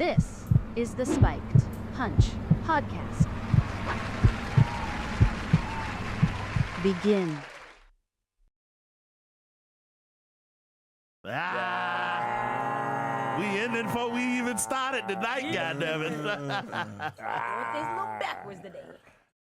This is the Spiked Punch Podcast. Begin. We ended before we even started tonight, goddammit. Things look backwards today.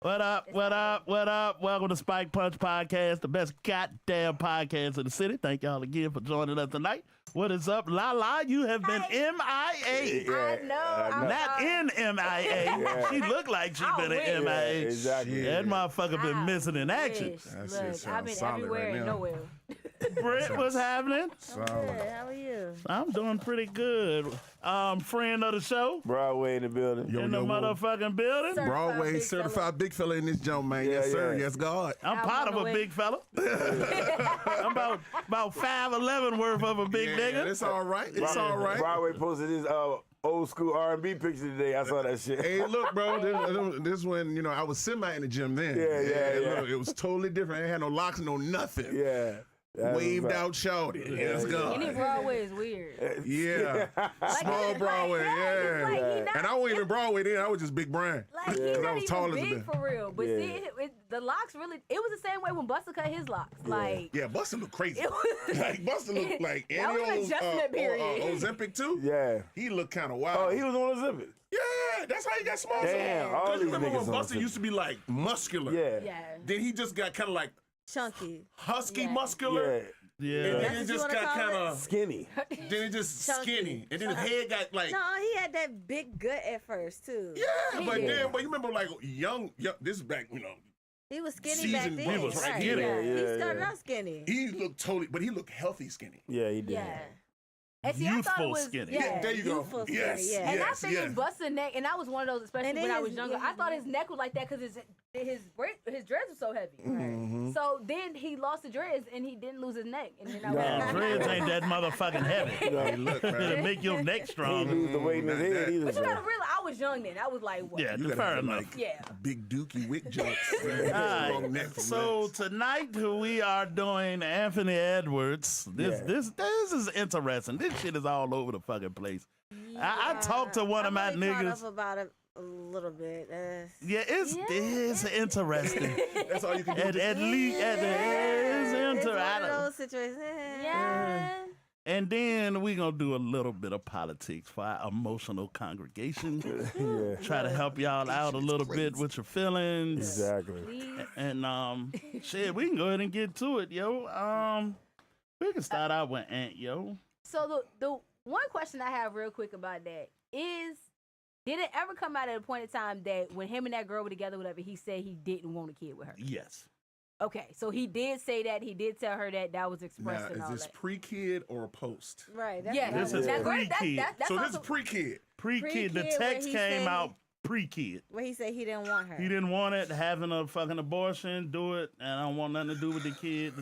What up, what up, what up? Welcome to Spike Punch Podcast, the best goddamn podcast in the city. Thank y'all again for joining us tonight. What is up, Lala? You have been MIA. I know. Not in MIA. She looked like she been in MIA. Exactly. That motherfucker been missing in action. Look, I've been everywhere and nowhere. Brett, what's happening? Good. How are you? I'm doing pretty good. Friend of the show. Broadway in the building. In the motherfucking building. Broadway certified big fella in this jump, man. Yes, sir. Yes, God. I'm part of a big fella. I'm about 5'11" worth of a big nigga. It's all right. It's all right. Broadway posted his old school R&B picture today. I saw that shit. Hey, look, bro. This when I was semi in the gym then. Yeah. Look, it was totally different. I ain't had no locks, no nothing. Yeah. Waved out, shouted. Yes, God. Any Broadway is weird. Yeah. Small Broadway. Yeah. And I wasn't even Broadway then. I was just Big Brian. Like, he's I not was even tall as a big bit. for real. But see, the locks really, it was the same way when Busta cut his locks. Like, Yeah, Buster looked crazy. it was, Like Buster looked like That any was an old adjustment period. Ozempic too. Yeah. He looked kind of wild. Oh, he was on the zip. Yeah, that's how he got small. Damn, all Because you these remember when niggas on Buster the used to be like muscular. Yeah. yeah. Then he just got kind of like Chunky. husky Yeah. muscular. Yeah. And then That's it what just you wanna got call kind it? of. Skinny. Then it just Chunky. skinny. And then his head got like. No, he had that big gut at first too. Yeah, but did. then, but you remember like young, this is back, He was skinny back Seasoned then. brothers, right? skinny. Yeah. He Yeah, started yeah. out skinny. he looked totally, but he looked healthy skinny. Yeah, he did. Yeah. And see, I thought Youthful it was, skinny. Yeah. There you go. Youthful skinny, Yes, yeah. And I yes, think his busted neck, and I was one of those, especially And then when I was his- younger. yeah, I thought his neck was like that because his dreads were so heavy. Mm-hmm. So then he lost the dreads, and he didn't lose his neck. And then I Nah. went, Dreads ain't that motherfucking heavy. Hey, look, It'll man. make your neck He didn't strong. lose the weight in his head either. but you bro. gotta realize, I was young then. I was like, what? Yeah, You gotta fair have, enough. like Yeah. big dookie wick jumps. All right. So tonight we are doing Anthony Edwards. This is interesting. This shit is all over the fucking place. I talked to one of my I'm really caught niggas. up about it a little bit. Yeah, it's interesting. That's all you can do. At least It's one of interesting. those situations. Yeah. And then we gonna do a little bit of politics for our emotional congregation. Try to help y'all out a little bit with your feelings. Exactly. Please. And shit, we can go ahead and get to it, yo. We can start out with Ant, yo. So the one question I have real quick about that is, did it ever come out at a point in time that when him and that girl were together, whatever, he said he didn't want a kid with her? Yes. Okay, so he did say that. He did tell her that was Now, expressed and is all this that. pre-kid or post? Right. That's Yeah, what I This was- is Now, granted, pre-kid. that's So this is also- pre-kid. Pre-kid. The Pre-kid, where text he came said- out pre-kid. where he said he didn't want her. He didn't want it, having a fucking abortion, do it, and I don't want nothing to do with the kid.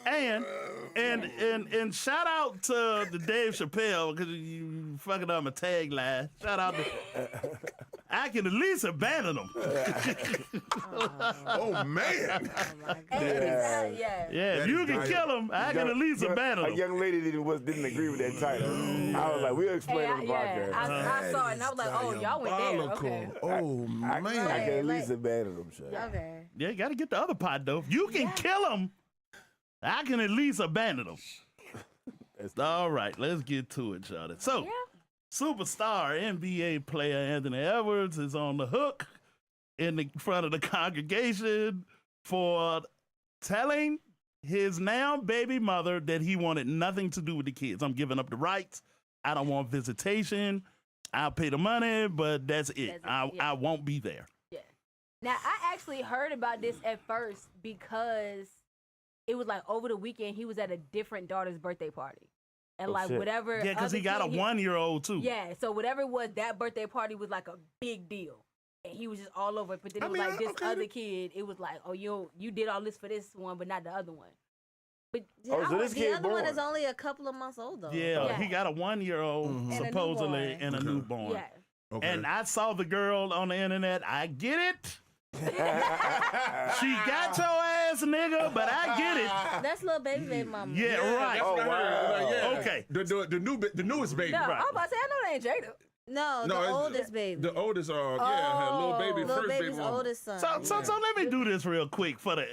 And shout out to the Dave Chappelle, because you fucking up my tagline. Shout out to I can at least abandon them. Oh, man. Oh my God. Yeah. Yeah, That if you is can dire. kill them, I can at least abandon A them. young lady didn't agree with that title. I was like, we'll explain on the podcast. I saw it and I was like, oh, y'all went there. Okay. Oh, I man. can at Like- least abandon them, shit. Okay. Yeah, you got to get the other part, though. If you can kill them, I can at least abandon them. All right, let's get to it, y'all. So, Yeah. superstar NBA player Anthony Edwards is on the hook in the front of the congregation for telling his now baby mother that he wanted nothing to do with the kids. I'm giving up the rights. I don't want visitation. I'll pay the money, but that's it. I won't be there. Yeah. Now, I actually heard about this at first because it was like over the weekend he was at a different daughter's birthday party. And Oh, like shit. whatever. Yeah, because other he got a kid 1-year-old too. Yeah, so whatever it was, that birthday party was like a big deal. And he was just all over it. But then it was like this okay. other kid, it was like, oh, you did all this for this one, but not the other one. But Yeah, so this the kid other one born. is only a couple of months old though. Yeah, Yeah. he got a 1-year-old Mhm. And a supposedly newborn. and a Okay. newborn. yeah. Okay. And I saw the girl on the internet. I get it. She got your ass, nigga, but I get it. That's little baby mama. Yeah, right. That's what I heard. wow. Like, yeah. Okay. The newest baby. No, Right. I'm about to say, I know that ain't Jada. No, No, the it's oldest baby. The oldest, her little baby, Little first baby baby's mama. oldest son. So let me do this real quick for the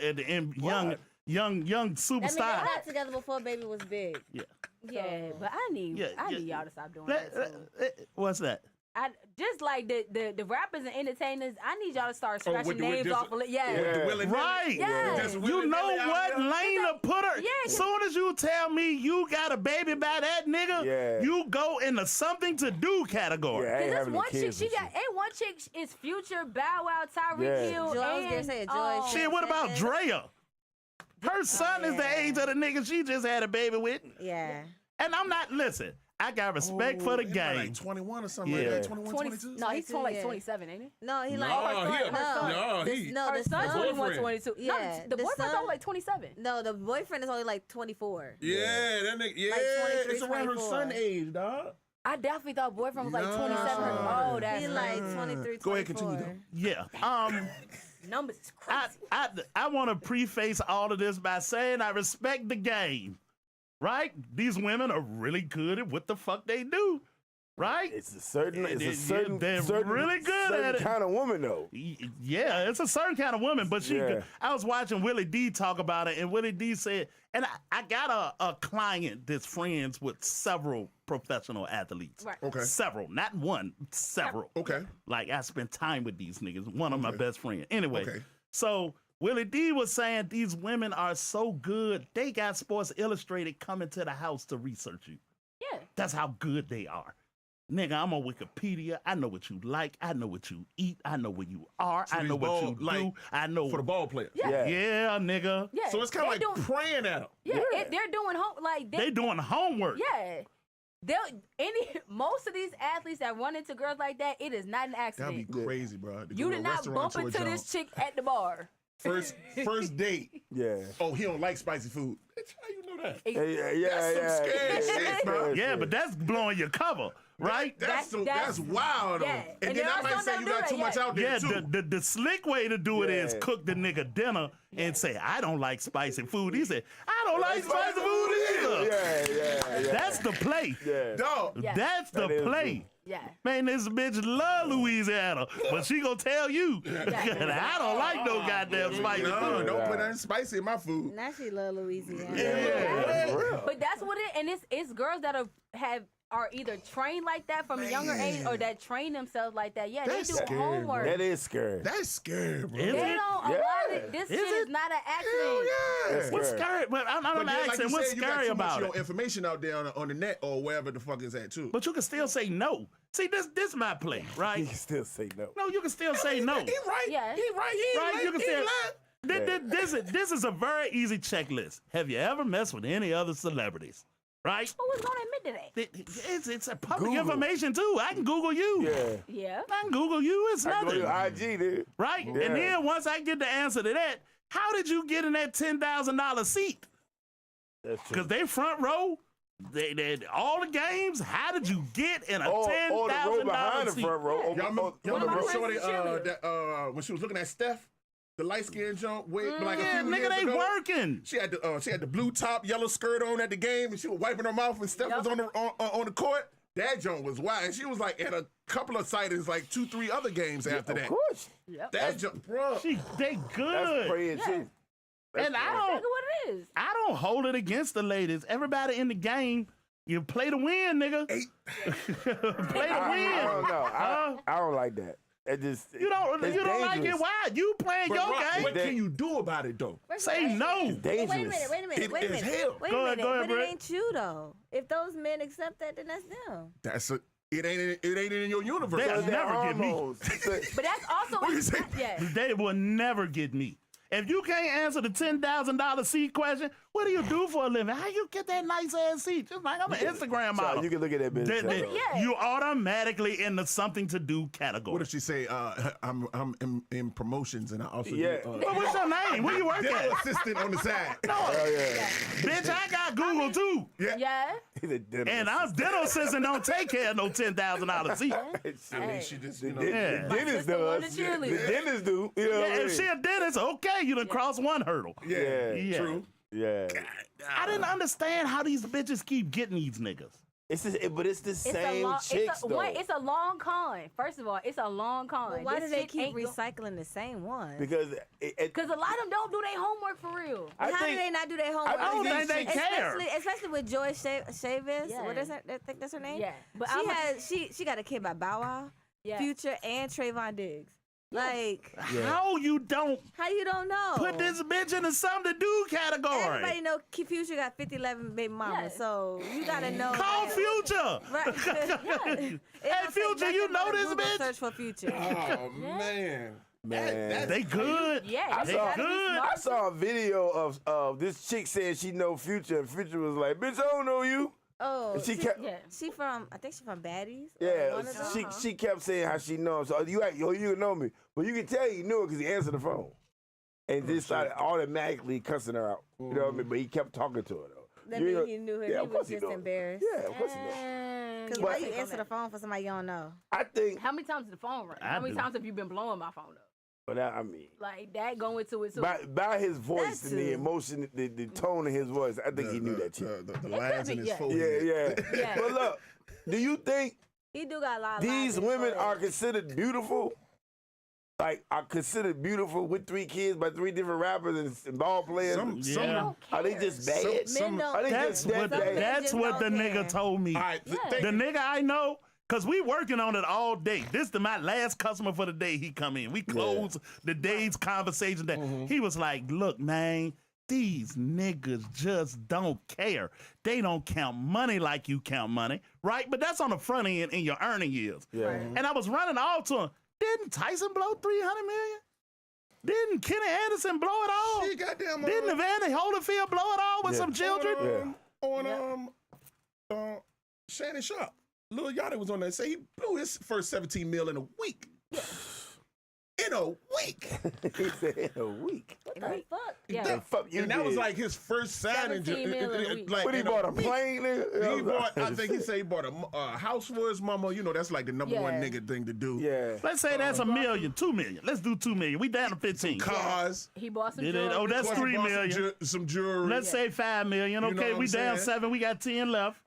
young I mean, they superstar. got together before baby was big. Yeah. Yeah, but I need y'all to stop doing that too. What's that? I just like the rappers and entertainers. I need y'all to start scratching names off of it. Yeah. With the Willie Right. Yeah. Just You Willie know Nelly out what there. lane to put her? Yeah, 'cause- Soon as you tell me you got a baby by that nigga, Yeah. you go in the something to do category. Yeah, I ain't Cause this having no one chick, kids she and got shit. one chick is Future, Bow Wow, Tyreek Yeah. Hill, Joy, I was gonna and say Joy. Shit, what about Drea? Her son is the yeah. age of the nigga she just had a baby with. Yeah. And I'm not, listen, I got respect for the He game. like 21 or something Yeah. like that. 21, 22? No, he's 22, yeah. 27, ain't he? No, he No, like he- no, this- he- no, Her the son's son. 21, boyfriend. 22. Yeah, No, the the boyfriend's son- only like 27. No, the boyfriend is only like 24. Yeah, that nigga. Yeah, 23, it's around her 24. son age, dog. I definitely thought boyfriend was like No. 27. Oh, that's He like 23, 24. Go ahead, continue, though. Yeah. numbers is crazy. I want to preface all of this by saying I respect the game, right? These women are really good at what the fuck they do, right? It's a certain, They're really good at it. kind of woman though. Yeah, it's a certain kind of woman, but Yeah. I was watching Willie D talk about it, and Willie D said, and I got a client that's friends with several professional athletes. Right. Okay. Several, not one, several. Okay. Like I spent time with these niggas. One of my best friends. Anyway, Okay. so Willie D was saying these women are so good, they got Sports Illustrated coming to the house to research you. Yeah. That's how good they are. Nigga, I'm on Wikipedia. I know what you like. I know what you eat. I know where you are. So I know these what ball- you do. like, I know. For the ball players. Yeah. Yeah, nigga. Yeah. So it's kind of They like doing- praying at them. Yeah, Yeah. they're doing home like They doing homework. Yeah. Most of these athletes that run into girls like that, it is not an That'd accident. be crazy, bro. To You go to did a not restaurant bump to a into joint. this chick at the bar. First date. Yeah. Oh, he don't like spicy food. Bitch, how you know that? Yeah. That's some scary shit, bro. Yeah, but that's blowing your cover, right? That's That's- wild, though. yeah. And And then there I are might some say that you do got that, too much yeah. out there, Yeah, too. the slick way to do it is Yeah. cook the nigga dinner and say, I don't like spicy food. He said, I don't like spicy food either. Yeah. That's the play. Yeah. Dog. Yeah. That's the That is play. Yeah. Man, this bitch love Louisiana, but she gonna tell you, I don't like no goddamn spicy No, food. don't put nothing spicy in my food. Now she love Louisiana. Yeah. But that's what it, and it's girls that are either trained like that from a younger age or that train themselves like that. Yeah, That's they do scary, homework. That is scary. That's scary, bro. Is They it? don't. A lot of this Is shit it? is not an accident. Hell yeah. That's What's scary. scary? But I'm But then, like asking, you what's said, you got scary too much about your it? information out there on the net or wherever the fuck is at, too. But you can still say no. See, this my play, You right? can still say no. No, you can still say no. He right. Yeah. He right. He Right? right. You can He say lying. this is a very easy checklist. Have you ever messed with any other celebrities? Right? Who was gonna admit to that? It's a public Google. information too. I can Google you. Yeah. Yeah. I can Google you. It's I go nothing. to IG, dude. Right? Yeah. And then once I get the answer to that, how did you get in that $10,000 seat? That's true. Because they front row. They all the games. How did you get in a Or the row $10,000 behind the seat? front row. Y'all remember, One of my remember friends Shorty is a cheerleader. that when she was looking at Steph, the light skinned jump, like Yeah, a few nigga, years they ago? working. She had the blue top, yellow skirt on at the game, and she was wiping her mouth when Steph was on the court. That joint was wild, and she was like at a couple of sightings, like 2-3 other games after Of that. course. Yep. That joint, bro. They That's good. praying too. And I don't Look at what it is. I don't hold it against the ladies. Everybody in the game, you play to win, nigga. Play to I don't win. know. I don't like that. It just You don't it's like it. dangerous. Why? You playing But your Rock, game. what can you do about it though? Say no. Dangerous. Wait a minute, It is hell. wait a minute. Go ahead, but Brett. it ain't you though. If those men accept that, then that's them. It ain't in your universe. They'll Their never get me. hormones. But that's also What you say? yeah. They will never get me. If you can't answer the $10,000 seat question, what do you do for a living? How you get that nice ass seat? Just like I'm an Instagram So model. you can look at that bitch. Yeah. You automatically in the something to do category. What if she say, I'm in promotions and I also Yeah. do Well, what's your name? Where you work dental at? assistant on the side. Oh yeah. Bitch, I got Google too. Yeah. He's a dentist. And our dental assistant don't take care of no $10,000 seat. I mean, she just, you know. Yeah. The dentist sister wanted does. a cheerleader. The dentist do. You know what I If mean? she a dentist, okay, you done crossed one hurdle. Yeah, Yeah. true. Yeah. I didn't understand how these bitches keep getting these niggas. But it's the same chicks, though. It's a long con. First of all, it's a long con. Well, why do This they shit keep ain't recycling the same one? Because Because a lot of them don't do their homework for real. I How do think- they not do their homework? I don't think they care. Especially with Joy Chavis. Yeah. What is that? I think that's her name. Yeah, but she got a kid by Bow Wow, Yeah. Future, and Trayvon Diggs. Like, How you don't how you don't know? put this bitch in the something to do category? Everybody know Future got 50-11 baby mamas, Yeah. so you gotta know. Call like, Future. Right. Hey, Future, you know this bitch? Search for Future. Oh man. Man. They good. Yeah, They you gotta be good. smart. I saw a video of this chick saying she know Future, and Future was like, "Bitch, I don't know you." Oh, And she kept, Yeah. I think she from Baddies. or yeah, one of them. she kept saying how she know him. So you know me, but you can tell he knew it because he answered the phone, and just started automatically cussing her out. You know what I mean? But he kept talking to her though. That You means know- he knew her. Yeah, He of course was just knew her. embarrassed. Yeah, of course he knew. Because Yeah, why I you take on answer the that. phone for somebody you don't know? I think, How many times did the phone ring? I How many do. times have you been blowing my phone up? but I mean, Like that going to it too. by his voice That and the too. emotion, the tone of his voice, I think he knew that shit. The lines in his yeah. forehead. Yeah. Yeah. But look, do you think He do got a lot of these lines in women his are forehead. considered beautiful? Like, are considered beautiful with 3 kids by 3 different rappers and ball players? Yeah. Are they just bad? Some- Men don't. Are they That's just what that bad? that's what the don't nigga care. told me. All right, Yeah. thank The you. nigga I know, cause we working on it all day. This my last customer for the day. He come in. We close the day's conversation. That he was like, "Look, man, these niggas just don't care. They don't count money like you count money, right? But that's on the front end in your earning years." Yeah. And I was running all to him. Didn't Tyson blow 300 million? Didn't Kenny Anderson blow it all? She goddamn Didn't Evander Holyfield blow it all with some children? on Shannon Sharp. Lil Yachty was on there. Say he blew his first 17 mil in a week. In a week. He said in a week. What the fuck? Yeah. The fuck you And that was did? like his first signing. 17 mil in a week. Like, But he in bought a week. plane, nigga. He bought, I think he said he bought a house for his mama. You know, that's like the number one Yeah. nigga thing to do. Yeah. Let's say that's $1 million, 2 million. Let's do 2 million. We down to 15. Cars. He bought some Did it? jewelry. Oh, that's Plus he 3 bought million. Some jewelry. Let's say 5 million. You know Okay, what we I'm down saying? 7. We got 10 left.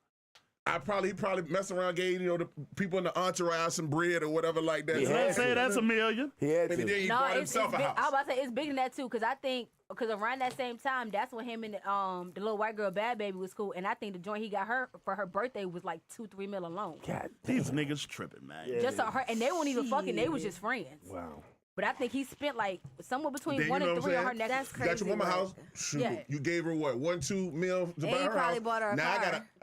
he probably messed around, gave the people in the entourage some bread or whatever like that. Yeah. Let's say that's $1 million. He had And then to. he No, bought it's himself a big. house. I was about to say it's bigger than that too, because I think around that same time, that's when him and the little white girl Bad Baby was cool, and I think the joint he got her for her birthday was like 2-3 mil alone. God These niggas tripping, man. Yeah. Just on her, and they weren't even fucking; they was just friends. Wow. But I think he spent like somewhere between Then you 1 know and what 3 I'm on her saying? neck. That's You got your crazy mama work. house. Shoot, Yeah. you gave her what, 1-2 mil to buy And he her probably house. bought her a Now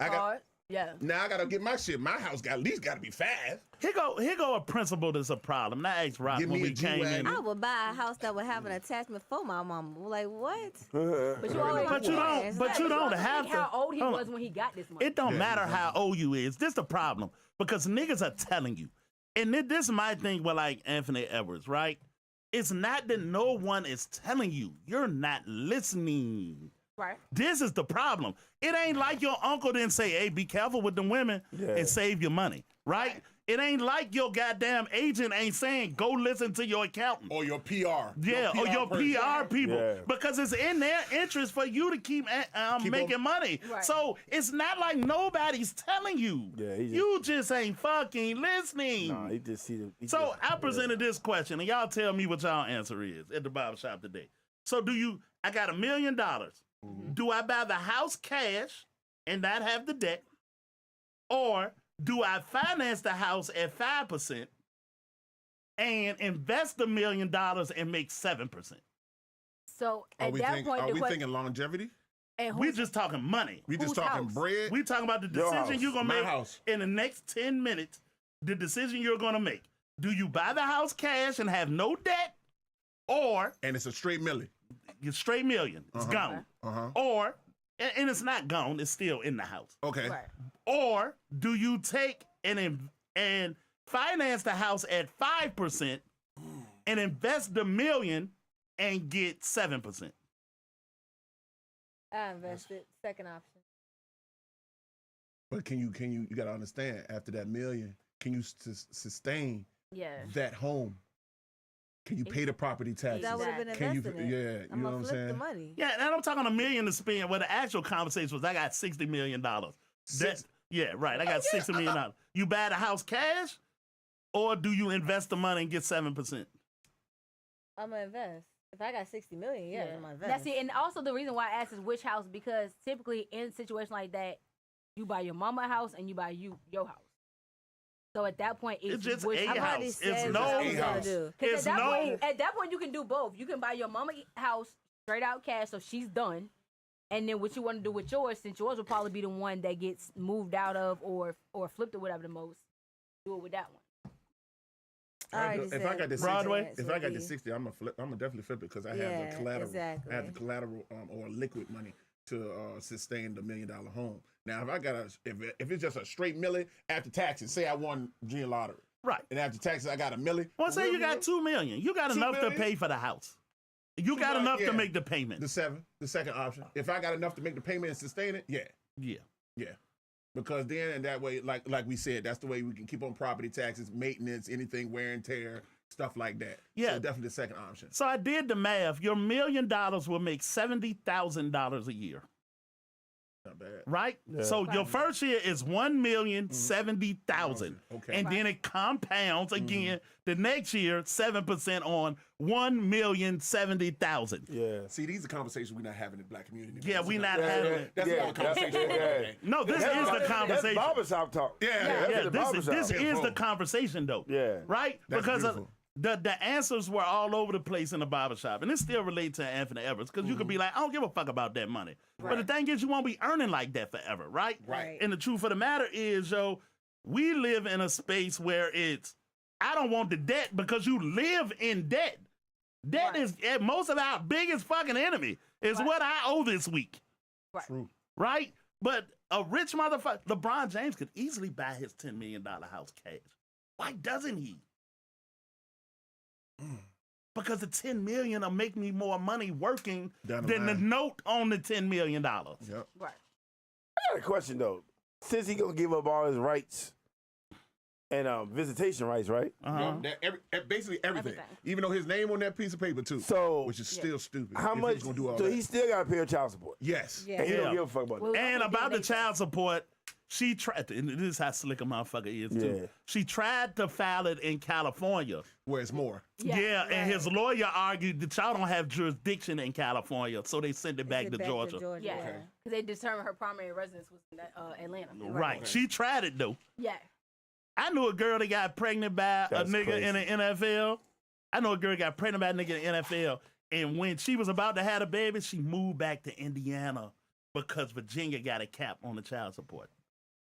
car. Yeah. I gotta get my shit. My house got at least got to be 5. Here go a principle that's a problem. Now ask Rock Give when me we a came in. G-Wagon. I would buy a house that would have an attachment for my mama. Like what? But you already But you don't. But you don't have to. how old he hold was on. when he got this money. It don't Yeah, matter exactly. how old you is. This the problem because niggas are telling you, and this is my thing with like Anthony Edwards, right? It's not that no one is telling you. You're not listening. Right. This is the problem. It ain't like your uncle didn't say, "Hey, be careful with the women and save your money," right? It ain't like your goddamn agent ain't saying, "Go listen to your accountant." Or your PR. Yeah, or your person. PR people, Yeah. because it's in their interest for you to keep making on- money. Right. So it's not like nobody's telling you. Yeah, he just- You just ain't fucking listening. Nah, he just see the. he So just- I presented this question, and y'all tell me what y'all answer is at the barbershop today. So I got $1 million. Do I buy the house cash and not have the debt? Or do I finance the house at 5% and invest $1 million and make 7%? So Are at we, that point, are the we question, thinking longevity? and We who's- just talking money. We just Whose talking house? bread? We talking about the Your decision house. you're gonna My make house. in the next 10 minutes. The decision you're gonna make. Do you buy the house cash and have no debt, or And it's a straight milli. you straight million? It's gone. Uh-huh. Or and it's not gone. It's still in the house. Okay. right. Or do you take and finance the house at 5% and invest the $1 million and get 7%? I invested. Second option. But you gotta understand, after that $1 million, can you sustain Yeah. that home? Can you pay the property taxes? That would have been Can you, invested in. yeah, you I'm know what gonna I'm flip saying? the money. Yeah, and I'm talking $1 million to spend. Well, the actual conversation was I got $60 million. That Yeah, right. I got $60 million. You buy the house cash, or do you invest the money and get 7%? I'm gonna invest. If I got 60 million, yeah, I'm gonna invest. That's it. And also the reason why I asked is which house, because typically in a situation like that, you buy your mama a house and you buy your house. So at that point, It's just which a I've already house. said It's what no. I was gonna house. do. It's no. At that point, you can do both. You can buy your mama house straight out cash, so she's done. And then what you want to do with yours, since yours will probably be the one that gets moved out of or flipped or whatever the most, do it with that one. If I got the Broadway? 60, if I got the 60, I'm gonna definitely flip it because I have Yeah, the collateral. exactly. I have the collateral or liquid money to sustain the $1 million home. Now, if I got if it's just a straight milli after taxes, say I won G lottery, Right. and after taxes I got a milli. Well, say you got $2 million. You got $2 enough to million? pay for the house. You got million, enough yeah. to make the payment. The second option. If I got enough to make the payment and sustain it, yeah. Yeah. Because then, and that way, like we said, that's the way we can keep on property taxes, maintenance, anything wear and tear, stuff like that. Yeah. So definitely the second option. So I did the math. Your $1 million will make $70,000 a year. Not bad. Right? Yeah. So your first year is $1,070,000. Okay. And then it compounds again the next year, 7% on $1,070,000. Yeah. See, these are conversations we're not having in the black community. Yeah, we not having it. That's another conversation. No, this is the That's conversation. barbershop talk. Yeah. Yeah, the this barbershop. is Yeah, the boom. conversation though. Yeah. Right? That's because beautiful. the answers were all over the place in the barbershop. And it still relates to Anthony Edwards because you could be like, I don't give a fuck about that money. But the thing is, you won't be earning like that forever, right? Right. And the truth of the matter is, we live in a space where I don't want the debt because you live in debt. Debt is most of our biggest fucking enemy is what I owe this week. Right. True. Right? But a rich motherfucker, LeBron James could easily buy his $10 million house cash. Why doesn't he? Because the $10 million will make me more money working Down the than the line. note on the $10 million. Yep. Right. I got a question though. Since he gonna give up all his rights and visitation rights, right? Uh-huh. Basically everything. Everything. Even though his name on that piece of paper too. So Which is still stupid. how if much? he's gonna do all So that. he still got to pay her child support. Yes. Yeah. And he Yeah. don't give a fuck about Well, that. And about the DNA child support, she tried, and this is how slick a motherfucker is too. Yeah. She tried to file it in California. Where it's more. Yeah, and his lawyer argued that y'all don't have jurisdiction in California, so they sent it back Is to it Georgia. Yeah. Okay. Because they determined her primary residence was in Atlanta. Right. Okay. She tried it though. Yeah. I knew a girl that got pregnant by That's a nigga in the crazy. NFL. I know a girl got pregnant by a nigga in the NFL. And when she was about to have a baby, she moved back to Indiana because Virginia got a cap on the child support.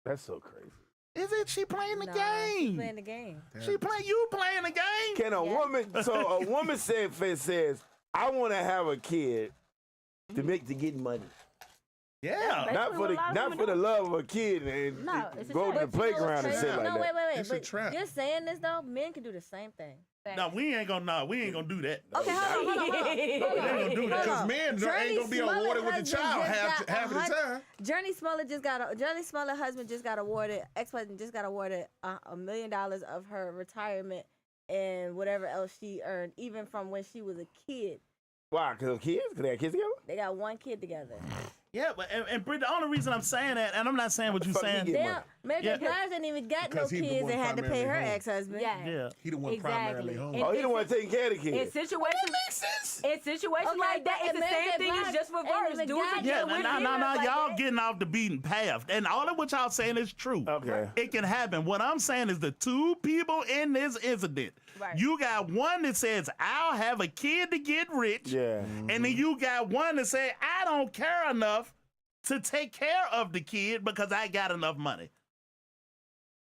That's so crazy. Is it? She playing the Nah, game. She's playing the game. You playing the game. Can a woman? So a woman says, "I want to have a kid to get money, Yeah. That's not for the what a lot of not women for the do. love of a kid and No, it's a go to trap. the playground and shit like no, that." wait. It's a But trap. you're saying this though, men can do the same thing. No, we ain't gonna do that. Okay, hold on. ain't gonna do that. Because men ain't gonna be awarded with the child half of the time. Journey Smollett husband just got awarded. Ex-husband just got awarded $1 million of her retirement and whatever else she earned, even from when she was a kid. Why? Because they have kids together. They got one kid together. Yeah, but and Britt, the only reason I'm saying that, and I'm not saying what you're fuck he saying. get? Damn, Mary Yeah. J. Blige didn't even got Because no he the kids one and had to pay her primarily home. ex-husband. Yeah. Yeah. He the one primarily home. And Oh, he the one taking care of the In kids. situations, in situations Okay, like that, but it's the Mary same J. thing. It's Blige just ain't reversed. even Dudes got are Yeah, getting no with no, it. like y'all that. getting off the beaten path. And all of what y'all saying is true. Okay. It can happen. What I'm saying is the two people in this incident. Right. You got one that says, I'll have a kid to get rich. Yeah. And then you got one that say, I don't care enough to take care of the kid because I got enough money.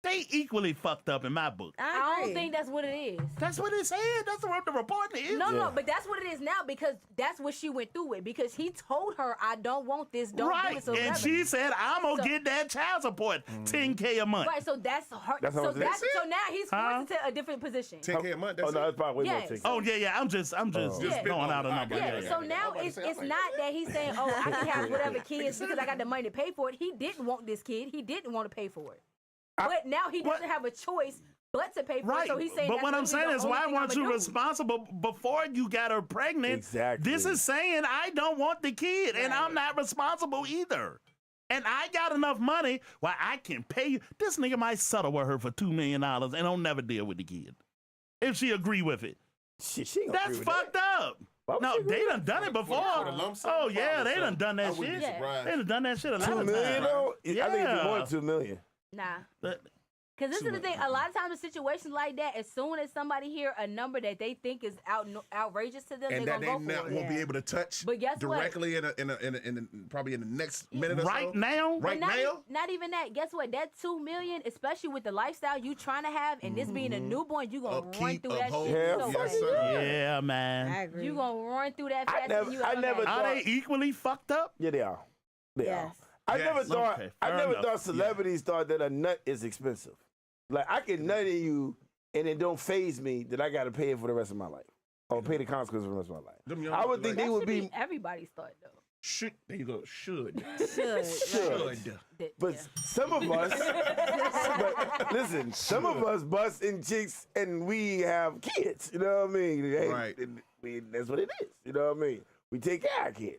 They equally fucked up in my book. I I don't agree. think that's what it is. That's what it said. That's what the report is. No, Yeah. but that's what it is now because that's what she went through with. Because he told her, "I don't want this. Don't do Right. it." So And whatever. she said, I'm going to So- get that child support, $10K a month. right. So that's her. That's so what I'm saying. so now he's Huh? forced into a different position. 10K a month. Oh That's no, it. that's probably way more Yes. tickets. Oh, yeah. I'm just Yeah. throwing out a number. Yeah, Yeah. so now it's not that he's saying, "Oh, I can have whatever kids because I got the money to pay for it." He didn't want this kid. He didn't want to pay for it. But now he doesn't have a choice but to pay for Right. it. So he's saying, but that's what I'm literally saying the is, only why thing weren't I'ma you do. responsible before you got her pregnant? Exactly. This is saying I don't want the kid, and Right. I'm not responsible either. and I got enough money where I can pay you. This nigga might settle with her for $2 million and don't never deal with the kid if she agree with it. Shit, she ain't gonna That's agree with fucked that. up. Why would No, she agree they with done done it For before. the lump sum? Oh yeah, Probably they so. done done I that wouldn't shit. be Yeah. surprised. They done done that shit a lot $2 of million times. though? I think it's more Yeah. than $2 million. Nah. But- Because this is the thing. A lot of times in situations like that, as soon as somebody hear a number that they think is outrageous to them, And they're that gonna they go for it. won't be able to touch But guess what? directly probably in the next minute or so. Right now, Right not, now? Not even that. Guess what? That $2 million, especially with the lifestyle you trying to have, and this being a newborn, you gonna run Upkeep, through that uphold. shit. Yeah, so fuck fast. sir. yeah, man. I agree. You gonna run through that I faster never- than you I ever never have. Are they equally fucked up? Yeah, they are. They Yes. are. I Yes. never thought. Okay, I fair never enough. thought celebrities thought that a nut is expensive. Like I can nut in you, and it don't phase me that I got to pay it for the rest of my life, or pay the consequences for the rest of my life. Them young- I would think like, they That would should be, be everybody's thought though. Should. There you go. Should. Should. Should. but Yeah. some of us. but listen, some of us bust in chicks, and we have kids. You know what I mean? Hey, Right. that's what it is. You know what I mean? We take care of our kids.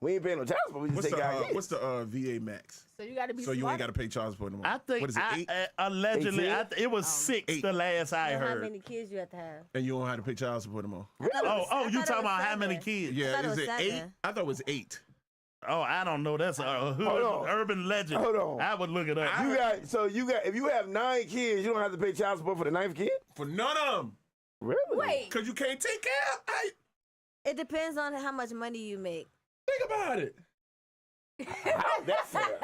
We ain't paying no child support. We just What's take care of our kids. the VA max? So you got to be So you smart. ain't got to pay child support no more. I think What is it? 8? allegedly 18? it was 6 8. the last I Know how heard. many kids you have to have? And you don't have to pay child support no more. I thought it was- I You thought it talking was about how many 7. kids? thought Yeah, it is was it 8? 7. I thought it was 8. Oh, I don't know. That's a hood, on. urban legend. Hold on. I would look it up. If you have 9 kids, you don't have to pay child support for the 9th kid. For none of them. Really? Wait. Because you can't take care of It depends on how much money you make. Think about it. How's that fair?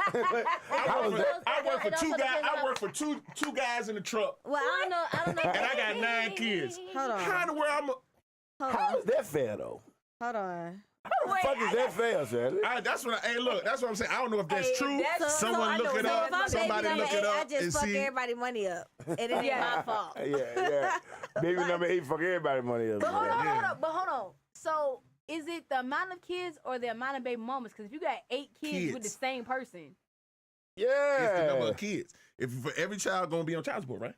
How is that? I work for It 2 also guys. depends I on- work for two guys in the truck. Well, I don't know. And I got 9 kids. Hold on. How in the world Hold How on. is that fair though? Hold on. How the fuck is that fair, Sally? that's what hey, look, that's what I'm saying. I don't know if that's Hey, true. that's- Someone I know look it so up. if I'm Somebody baby look number it 8, up I and just fuck see. everybody money up. And it ain't Yeah. my fault. Yeah. Baby number 8, fuck everybody money up. But hold on, Yeah. hold on. So is it the amount of kids or the amount of baby mamas? Because if you got 8 kids with the Kids. same person, It's the number Yeah. of kids. If for every child gonna be on child support, right?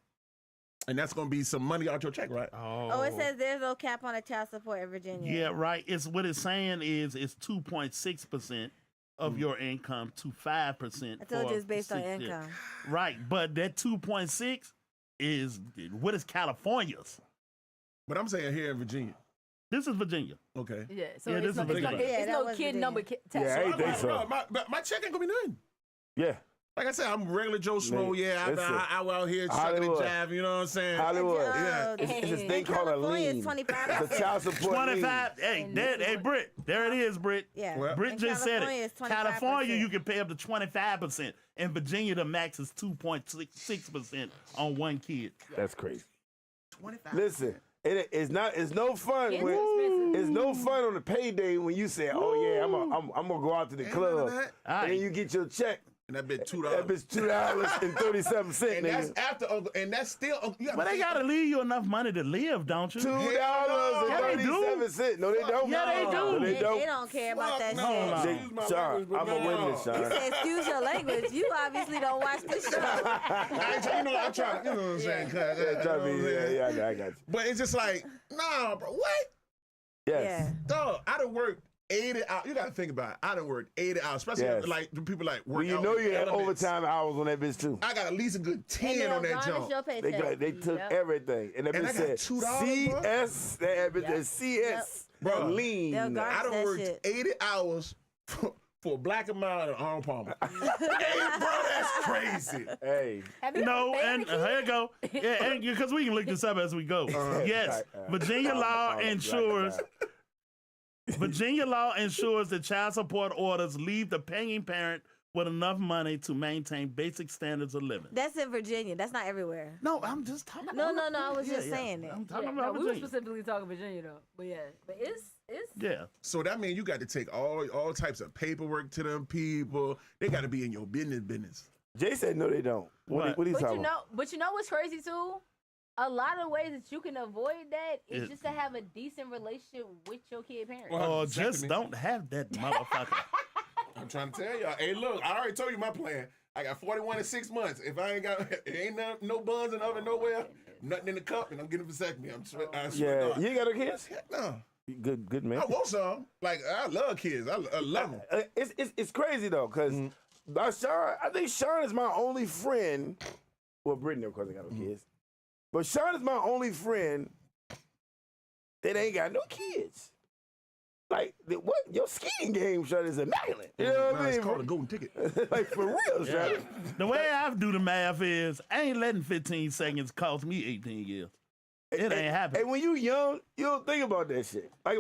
And that's gonna be some money out your check, right? Oh, it says there's no cap on the child support in Virginia. Yeah, right. It's what it's saying is it's 2.6% of your income to 5%. I told for you it's based on 6 years. income. Right, but that 2.6 is what is California's? But I'm saying here in Virginia. This is Virginia. Okay. yeah. So Yeah, it's this no, is it's no, Virginia. Yeah, it's that no was kid Virginia. number test. Yeah, I ain't think so. No, my check ain't gonna be nothing. Yeah. Like I said, I'm regular Joe Schmo. Yeah, Listen, I out here chucking and Hollywood. jive. You know what I'm saying? Hollywood. Yeah. It's a In thing called a California, lien. it's 25%. It's a child support 25. lien. Hey, Britt. There it is, Britt. Yeah. Well, Britt In just said California, it. it's 25%. California, you can pay up to 25%. In Virginia, the max is 2.6% on one kid. That's crazy. 25. Listen, it's no fun Kids when are expensive. it's no fun on the payday when you say, "Oh yeah, I'm gonna go out to the Ain't none of club," that. and then you get your check. And that bit $2. That bitch $2.37, And that's nigga. after, and that's still. You But they gotta leave you enough money to live, don't you? $2.37. No, they don't. Yeah, they do. No, they They don't. don't care about that no. shit. They- Excuse my Sean, language, but I'm a no. witness, Sean. Say, excuse your language. You obviously don't watch this show. I'm trying. You know what I'm saying? Yeah, I got you. But it's just like, nah, bro. What? Yes. Dog, I done worked 80 hours. You got to think about it. I done worked 80 hours, especially Yes. like the people like work Well, you out know in you had elements. overtime hours on that bitch too. I got at least a good And 10 they'll on that garnish jump. your paycheck. They took Yep. everything, and that And bitch I got said $2, bro. CS. That bitch said CS Bro, lean. they'll garnish I done that worked shit. 80 hours for a black amount and Arnold Palmer. Hey, bro, that's crazy. Hey, Have you No, ever and been a kid? here you go. Yeah, and because we can look this up as we go. Yes, Virginia law ensures. Virginia law ensures that child support orders leave the paying parent with enough money to maintain basic standards of living. That's in Virginia. That's not everywhere. No, I'm just talking No, about. no, I was just saying it. I'm talking Yeah, about no, we were Virginia. specifically talking Virginia though. But yeah, but it's Yeah. So that means you got to take all types of paperwork to them people. They got to be in your business. Jay said no, they don't. What What? he but talking you about? know what's crazy too? A lot of ways that you can avoid that is It- just to have a decent relationship with your kid parents. Well, Or exactly. just don't have that motherfucker. I'm trying to tell y'all. Hey, look, I already told you my plan. I got 41 in 6 months. If I ain't got, it ain't no buns in the oven nowhere, nothing in the cup, and I'm getting a vasectomy. I swear Yeah, to God. you ain't got no kids? Heck no. Good man. I want some. Like, I love kids. I love them. It's crazy though, because Sean, I think Sean is my only friend. Well, Brittany, of course, I got no kids. But Sean is my only friend that ain't got no kids. Like, what? Your skiing game, Sean, is immaculate. You know what I mean? It's called a golden ticket. Like, for real, Sean. The way I do the math is, I ain't letting 15 seconds cost me 18 years. It ain't happening. And when you young, you don't think about that shit. Like,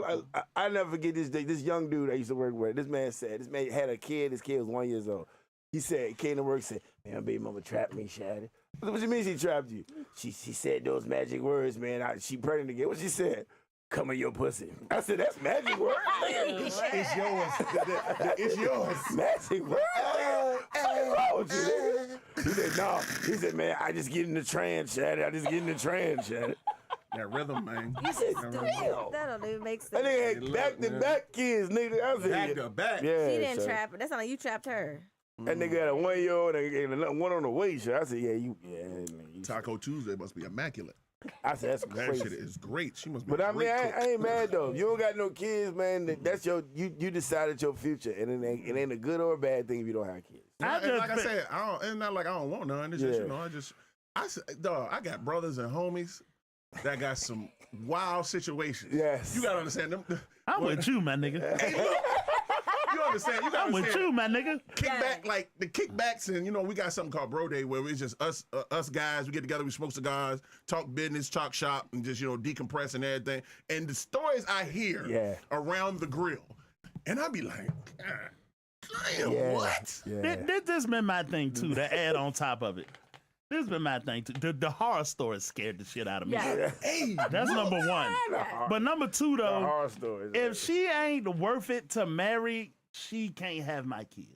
I never forget this young dude I used to work with. This man had a kid. His kid was 1 year old. He said, he came to work and said, man, my baby mama trapped me, Shady. What you mean she trapped you? She said those magic words, man. She pregnant again. What she said? Come in your pussy. I said, that's magic words? It's yours. It's yours. Magic words? What's wrong with you? He said, no. He said, man, I just get in the trance, Shady. I just get in the trance, Shady. That rhythm, man. You said stupid. That don't even make sense. That nigga had back-to-back kids, nigga. I said, Back to back. yeah, She didn't so trap her. That sound like you trapped her. That nigga had a 1 year old and another one on the way. So I said, you Taco Tuesday must be immaculate. I said, that's That crazy. shit is great. She must be But a I mean, great I cook. ain't mad though. If you don't got no kids, man, that's you decided your future, and it ain't a good or a bad thing if you don't have kids. And like I said, it's not like I don't want none. It's just, dog, I got brothers and homies that got some wild situations. Yes. You gotta understand them. I'm with you, my nigga. Hey, look, you understand? You gotta I'm with understand. you, my nigga. Kickback, like the kickbacks, and we got something called Bro Day where it's just us guys. We get together, we smoke cigars, talk business, talk shop, and just decompress and everything. And the stories I hear around the grill, and I be like, God damn, what? Yeah. This been my thing too. To add on top of it, this been my thing too. The horror stories scared the shit out of me. Yeah. Hey, That's number one. But number two The though, horror stories. if she ain't worth it to marry, she can't have my kid.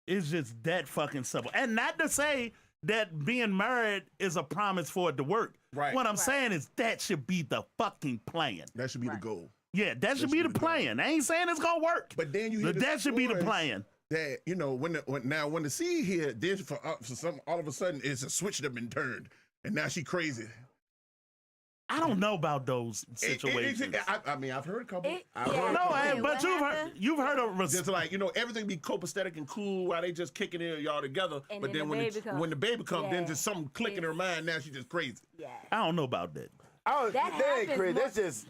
It's just that fucking simple. And not to say that being married is a promise for it to work. Right. What I'm saying is that should be the fucking plan. that should be the goal. Yeah, that should be the plan. I ain't saying it's gonna work. But then you hear But that should be the plan. That when the seed here, then for some all of a sudden it's a switch that been turned, and now she crazy. I don't know about those situations. I mean, I've heard a couple. It- I've yeah. heard No, a couple. but What you've heard of Just like everything be copacetic and cool while they just kicking it y'all together. And but then then the baby when the baby comes, then Yeah. just something click in her mind. Now she's just crazy. Yeah. I don't know about that. That that ain't happens crazy. more- That's just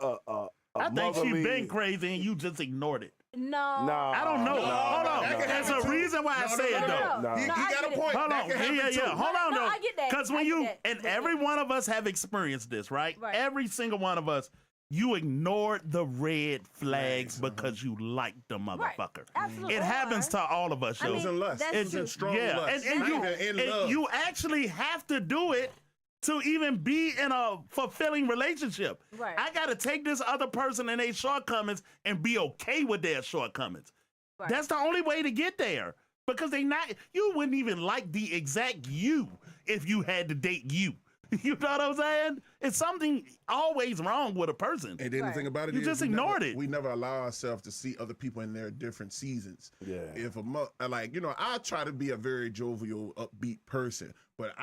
a I think she motherly- been crazy and you just ignored it. No. I don't know. Hold on. that can There's happen a too. reason why I No, say no, it no, though. No. He No, I got a get it. point. Hold That on. can happen Yeah. too. Hold on No, though. I get that. Because I when get you that. and But every yeah. one of us have experienced this, right? Right. Every single one of us, you ignored the red flags because you liked the motherfucker. Absolutely. It happens to all of us, I yo. It was in lust. That's It was in true. strong Yeah, lust. and Not even in love. you actually have to do it to even be in a fulfilling relationship. Right. I got to take this other person and their shortcomings and be okay with their shortcomings. Right. That's the only way to get there. Because you wouldn't even like the exact you if you had to date you. You know what I'm saying? It's something always wrong with a person. And then the Right. thing about it You is just we ignored never, it. We never allow ourselves to see other people in their different seasons. Yeah. If I try to be a very jovial, upbeat person, but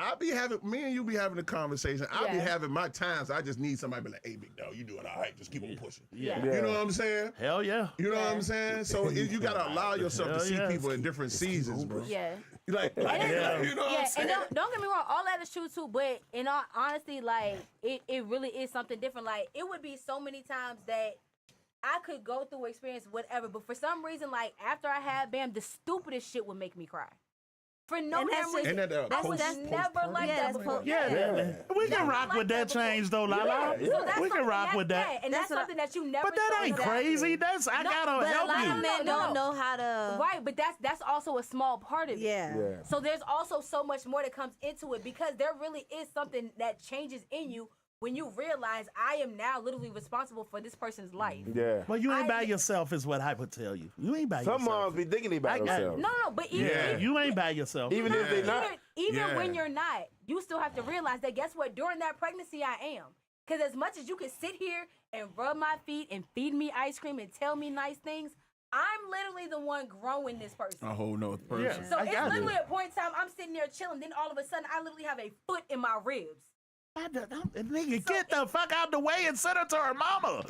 me and you be having a conversation. I'll be Yeah. having my times. I just need somebody to be like, hey, big dog, you doing all right. Just keep on pushing. Yeah. You know what I'm saying? Hell yeah. You know what I'm saying? So you got to allow yourself to Hell see yeah. people in different seasons, bro. Yeah. Like, Yeah. you know what Yeah, I'm and saying? don't get me wrong, all that is true too. But in all honesty, like it really is something different. Like it would be so many times that I could go through experience whatever, but for some reason, like after I had Bam, the stupidest shit would make me cry. For no And damn that's reason. Ain't that I was never like Yeah, that that's before. post- Yeah, Yeah. we can Never rock liked with that that before. change though, Lala. So that's We can something rock with that. And that's That's what I- something that you never. But that thought ain't about. crazy. That's I No, gotta But a help lot you. of men No. don't know how to. Right, but that's also a small part of it. Yeah. Yeah. So there's also so much more that comes into it because there really is something that changes in you when you realize I am now literally responsible for this person's life. Yeah. Well, you ain't by I- yourself is what I would tell you. You ain't by Some yourself. moms be thinking they by I got- themselves. No, but even Yeah. You ain't by yourself. Even if they not. even Yeah. when you're not, you still have to realize that guess what? During that pregnancy, I am. Because as much as you can sit here and rub my feet and feed me ice cream and tell me nice things, I'm literally the one growing this person. A whole nother person. So I it's got literally a point in time I'm sitting there chilling, then all of a sudden I literally have a foot in my ribs. Nigga, get the fuck out the way and send her to her mama.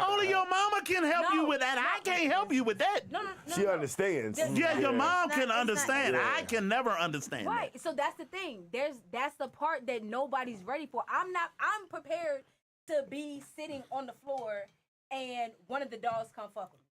Only your mama can help you with that. I can't help you with that. No. She understands. Yeah, your mom can not- understand. yeah. I can never understand. Right. So that's the thing. That's the part that nobody's ready for. I'm prepared to be sitting on the floor and one of the dogs come fuck with me.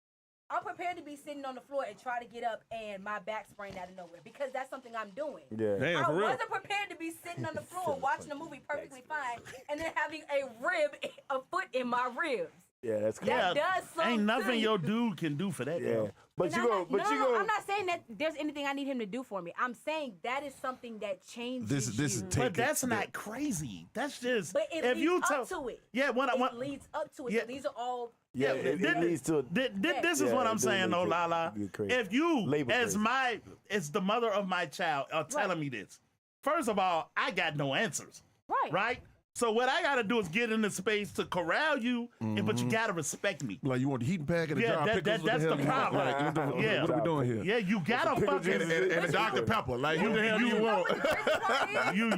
I'm prepared to be sitting on the floor and try to get up and my back sprained out of nowhere because that's something I'm doing. Yeah. Damn, I for real. wasn't prepared to be sitting on the floor watching a movie perfectly fine and then having a foot in my ribs. Yeah, that's cool. That does something. Ain't nothing to your dude can do for that. Yeah. Yo. But And you I'm go, not- but no, you no, go. I'm not saying that there's anything I need him to do for me. I'm saying that is something that changes This is you. take But that's not crazy. That's just But it if you leads tell up to it. Yeah, It leads up to it. Yeah. So these are all. Yeah, Yeah, it leads to. This is Yeah, what it I'm does saying, make though, it Lala. get crazy. If you, Labor as crazy. as the mother of my child, are telling me this, first of all, I got no answers, right? So what I got to do is get in the space to corral you, but you got to respect me. Like you want the heating pad and the Yeah, jar of pickles? What that's hell the you want? problem. Like, Yeah. what are we doing here? Yeah, you gotta pickle fucking juice And the Dr. Pepper. Like, who the hell do you want?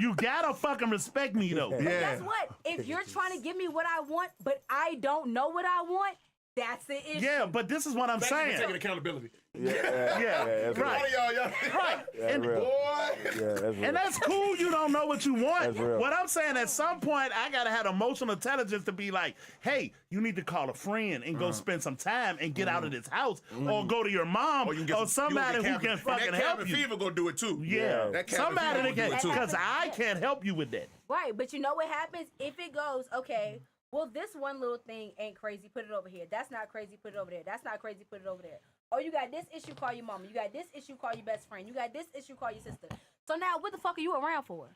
you gotta fucking respect me though. But Yeah. guess what? If you're trying to give me what I want, but I don't know what I want, that's the issue. Yeah, but this is what I'm saying. accountability. Yeah, right. that's Right. That's And, real. Boy. Yeah, that's real. and that's cool. You don't know what you want. That's real. What I'm saying, at some point, I gotta have emotional intelligence to be like, hey, you need to call a friend and go spend some time and get out of this house, or go to your mom, or somebody who can fucking help you. Fever gonna do it too. Yeah, That cabin somebody fever that gonna can, do it too. because I can't help you with that. Right, but you know what happens? If it goes, okay, well, this one little thing ain't crazy, put it over here. That's not crazy, put it over there. That's not crazy, put it over there. Oh, you got this issue, call your mama. You got this issue, call your best friend. You got this issue, call your sister. So now, what the fuck are you around for?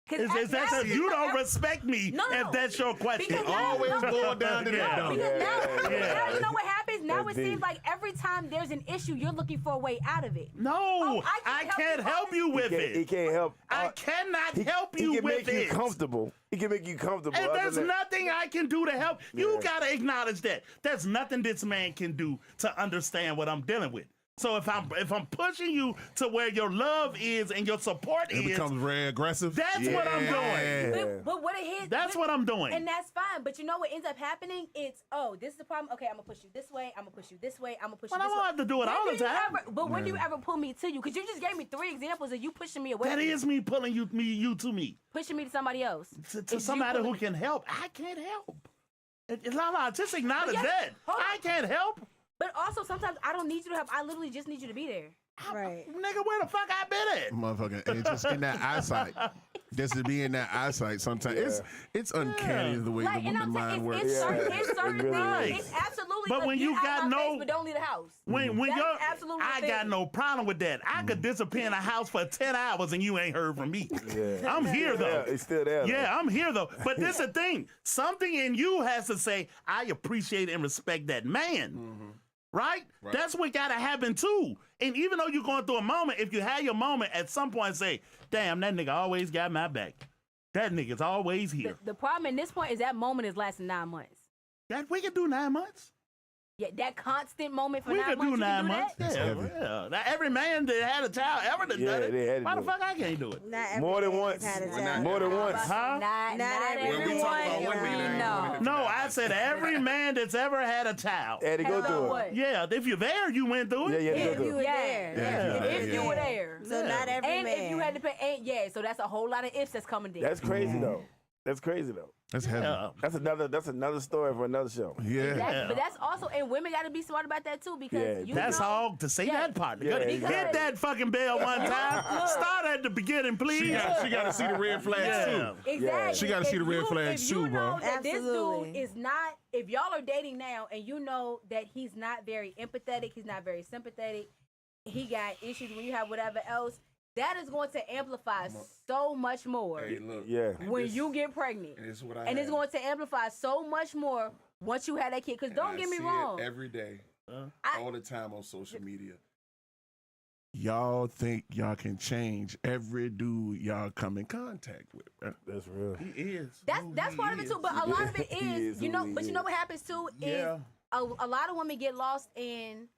Is that because you don't respect me? No. If that's your question, Because now- Always no, boil down to that. No, don't it? because now, Yeah. now you know what happens? Now That's it seems deep. like every time there's an issue, you're looking for a way out of it. no, Oh, I can't help you with He it. can't help. I cannot He- help he you can with make it. you comfortable. He can make you comfortable. And Other there's than- nothing I can do to help. You Yeah. gotta acknowledge that. There's nothing this man can do to understand what I'm dealing with. So if I'm pushing you to where your love is and your support It is, becomes very aggressive. that's what I'm doing. Yeah. But what it is, That's what I'm doing. and that's fine. But you know what ends up happening? It's, oh, this is the problem. Okay, I'm gonna push you this way. I'm gonna push you this way. I'm gonna push But you I this won't way. have to do it all the time. When do you ever pull me to you? Because you just gave me 3 examples of you pushing me away. That from is me pulling you to me. pushing me to somebody else. To It's you somebody who pulling- can help. I can't help. Lala, just acknowledge But that. hold on. I can't help. But also sometimes I don't need you to help. I literally just need you to be there. Right. Nigga, where the fuck I been at? Motherfucker, and just in that eyesight. Just to be in that eyesight sometimes. It's uncanny the way Like, the and woman I'm mind saying works. it's Yeah. certain It really things. is. It's absolutely. But like, when get you out got my no- face, but don't leave the house. When That's you're, absolutely I the got thing. no problem with that. I could disappear in a house for 10 hours and you ain't heard from me. Yeah. I'm here though. Yeah, it's still there. though. Yeah, I'm here though. But this is the thing. Something in you has to say, I appreciate and respect that man. Right? That's what gotta happen too. And even though you're going through a moment, if you have your moment, at some point say, damn, that nigga always got my back. That nigga's always here. The problem in this point is that moment is lasting 9 months. That we can do 9 months. Yeah, that constant moment for We 9 could months. do you 9 can do months. that? Yeah. Now, every man that had a child ever done Yeah, it. they had to Why the do it. fuck I can't do it? Not every More than man once. had a Well, child. More than once. Huh? Not Not everyone. When we talk about one everyone. man, No. No, I said every man that's ever had a child. Had to go Hello, through it. what? Yeah, if you're there, you went through Yeah, it. yeah, If go you through were it. there. Yeah, If you were there. So Yeah. not every And man. if you had to pay, and yeah, so that's a whole lot of ifs that's coming there. That's crazy though. That's crazy though. That's heavy. Yeah. That's another story for another show. Yeah. Exactly. Yeah. But that's also, and women got to be smart about that too, because Yeah, you That's know, all to say Yeah. that part. Yeah, Hit exactly. that fucking bell one time. Start at the beginning, please. She got to see the red flags Yeah. too. Exactly. She gotta If see the red you- flags if you too, bro. know that this Absolutely. dude is not, if y'all are dating now and you know that he's not very empathetic, he's not very sympathetic, he got issues when you have whatever else, that is going to amplify so much more Hey, look. Yeah. when you get pregnant. And it's what I And it's have. going to amplify so much more once you have that kid. Because don't get me wrong. Every day, I- all the time on social media. Y'all think y'all can change every dude y'all come in contact with. Bro. That's real. He is. That's part of it too. But a lot of it He is, is you who know, he but you is. know what happens too is Yeah. a lot of women get lost in,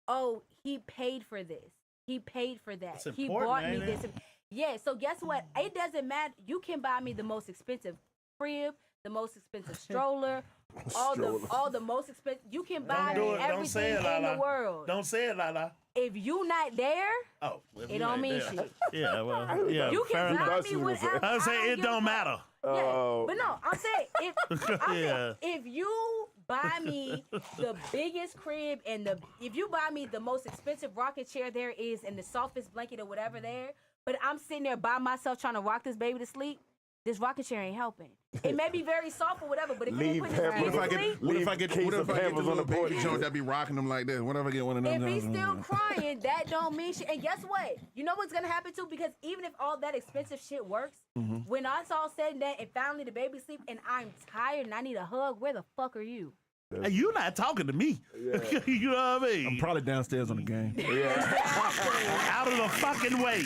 oh, he paid for this. He paid for that. That's He important, bought me ain't this. it? Yeah, so guess what? It doesn't matter. You can buy me the most expensive crib, the most expensive stroller, all the most expensive. You can buy me everything in the world. Don't say it, Lala. If you not there, it don't mean shit. Yeah, well, yeah. You can buy me enough. whatever. I say it don't matter. Yeah, but no, I'm saying if you buy me the biggest crib and if you buy me the most expensive rocking chair there is and the softest blanket or whatever there, but I'm sitting there by myself trying to rock this baby to sleep, this rocking chair ain't helping. It may be very soft or whatever, but if you ain't putting this baby to sleep, what if I get the little baby joint that be rocking them like this? What if I get one of them? if he's still crying, that don't mean shit. And guess what? You know what's gonna happen too? Because even if all that expensive shit works, when it's all said and done, and finally the baby sleep, and I'm tired and I need a hug, where the fuck are you? Hey, you not talking to me. Yeah. You know what I mean? I'm probably downstairs on the game. Out of the fucking way.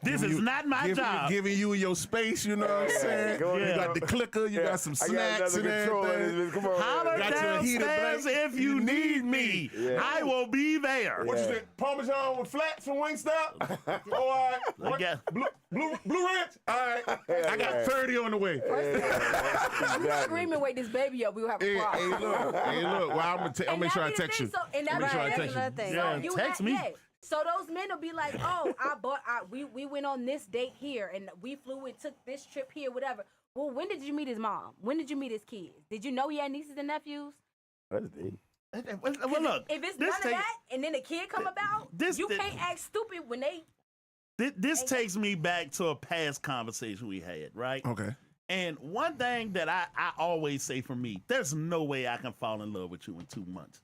This is not my job. Giving you your space, you know what I'm saying? You got the clicker, you got some snacks and everything. Come on. Holler Got your heated downstairs blanket. if you need me. Yeah. I will be there. What you think? Parmesan with flats from Wingstop? Oh, all right. I guess. Blue ranch? All right. I got 30 on the way. We screaming, wake this baby up. We will have a problem. Hey, look. Well, I'm gonna make sure I text you. And Make sure I that's text you. another thing. Yeah, you text me. So those men will be like, oh, we went on this date here and we flew and took this trip here, whatever. Well, when did you meet his mom? When did you meet his kids? Did you know he had nieces and nephews? That's deep. Well, look. If it's none of that and then a kid come about, you can't act stupid when they... This takes me back to a past conversation we had, right? Okay. And one thing that I always say for me, there's no way I can fall in love with you in 2 months.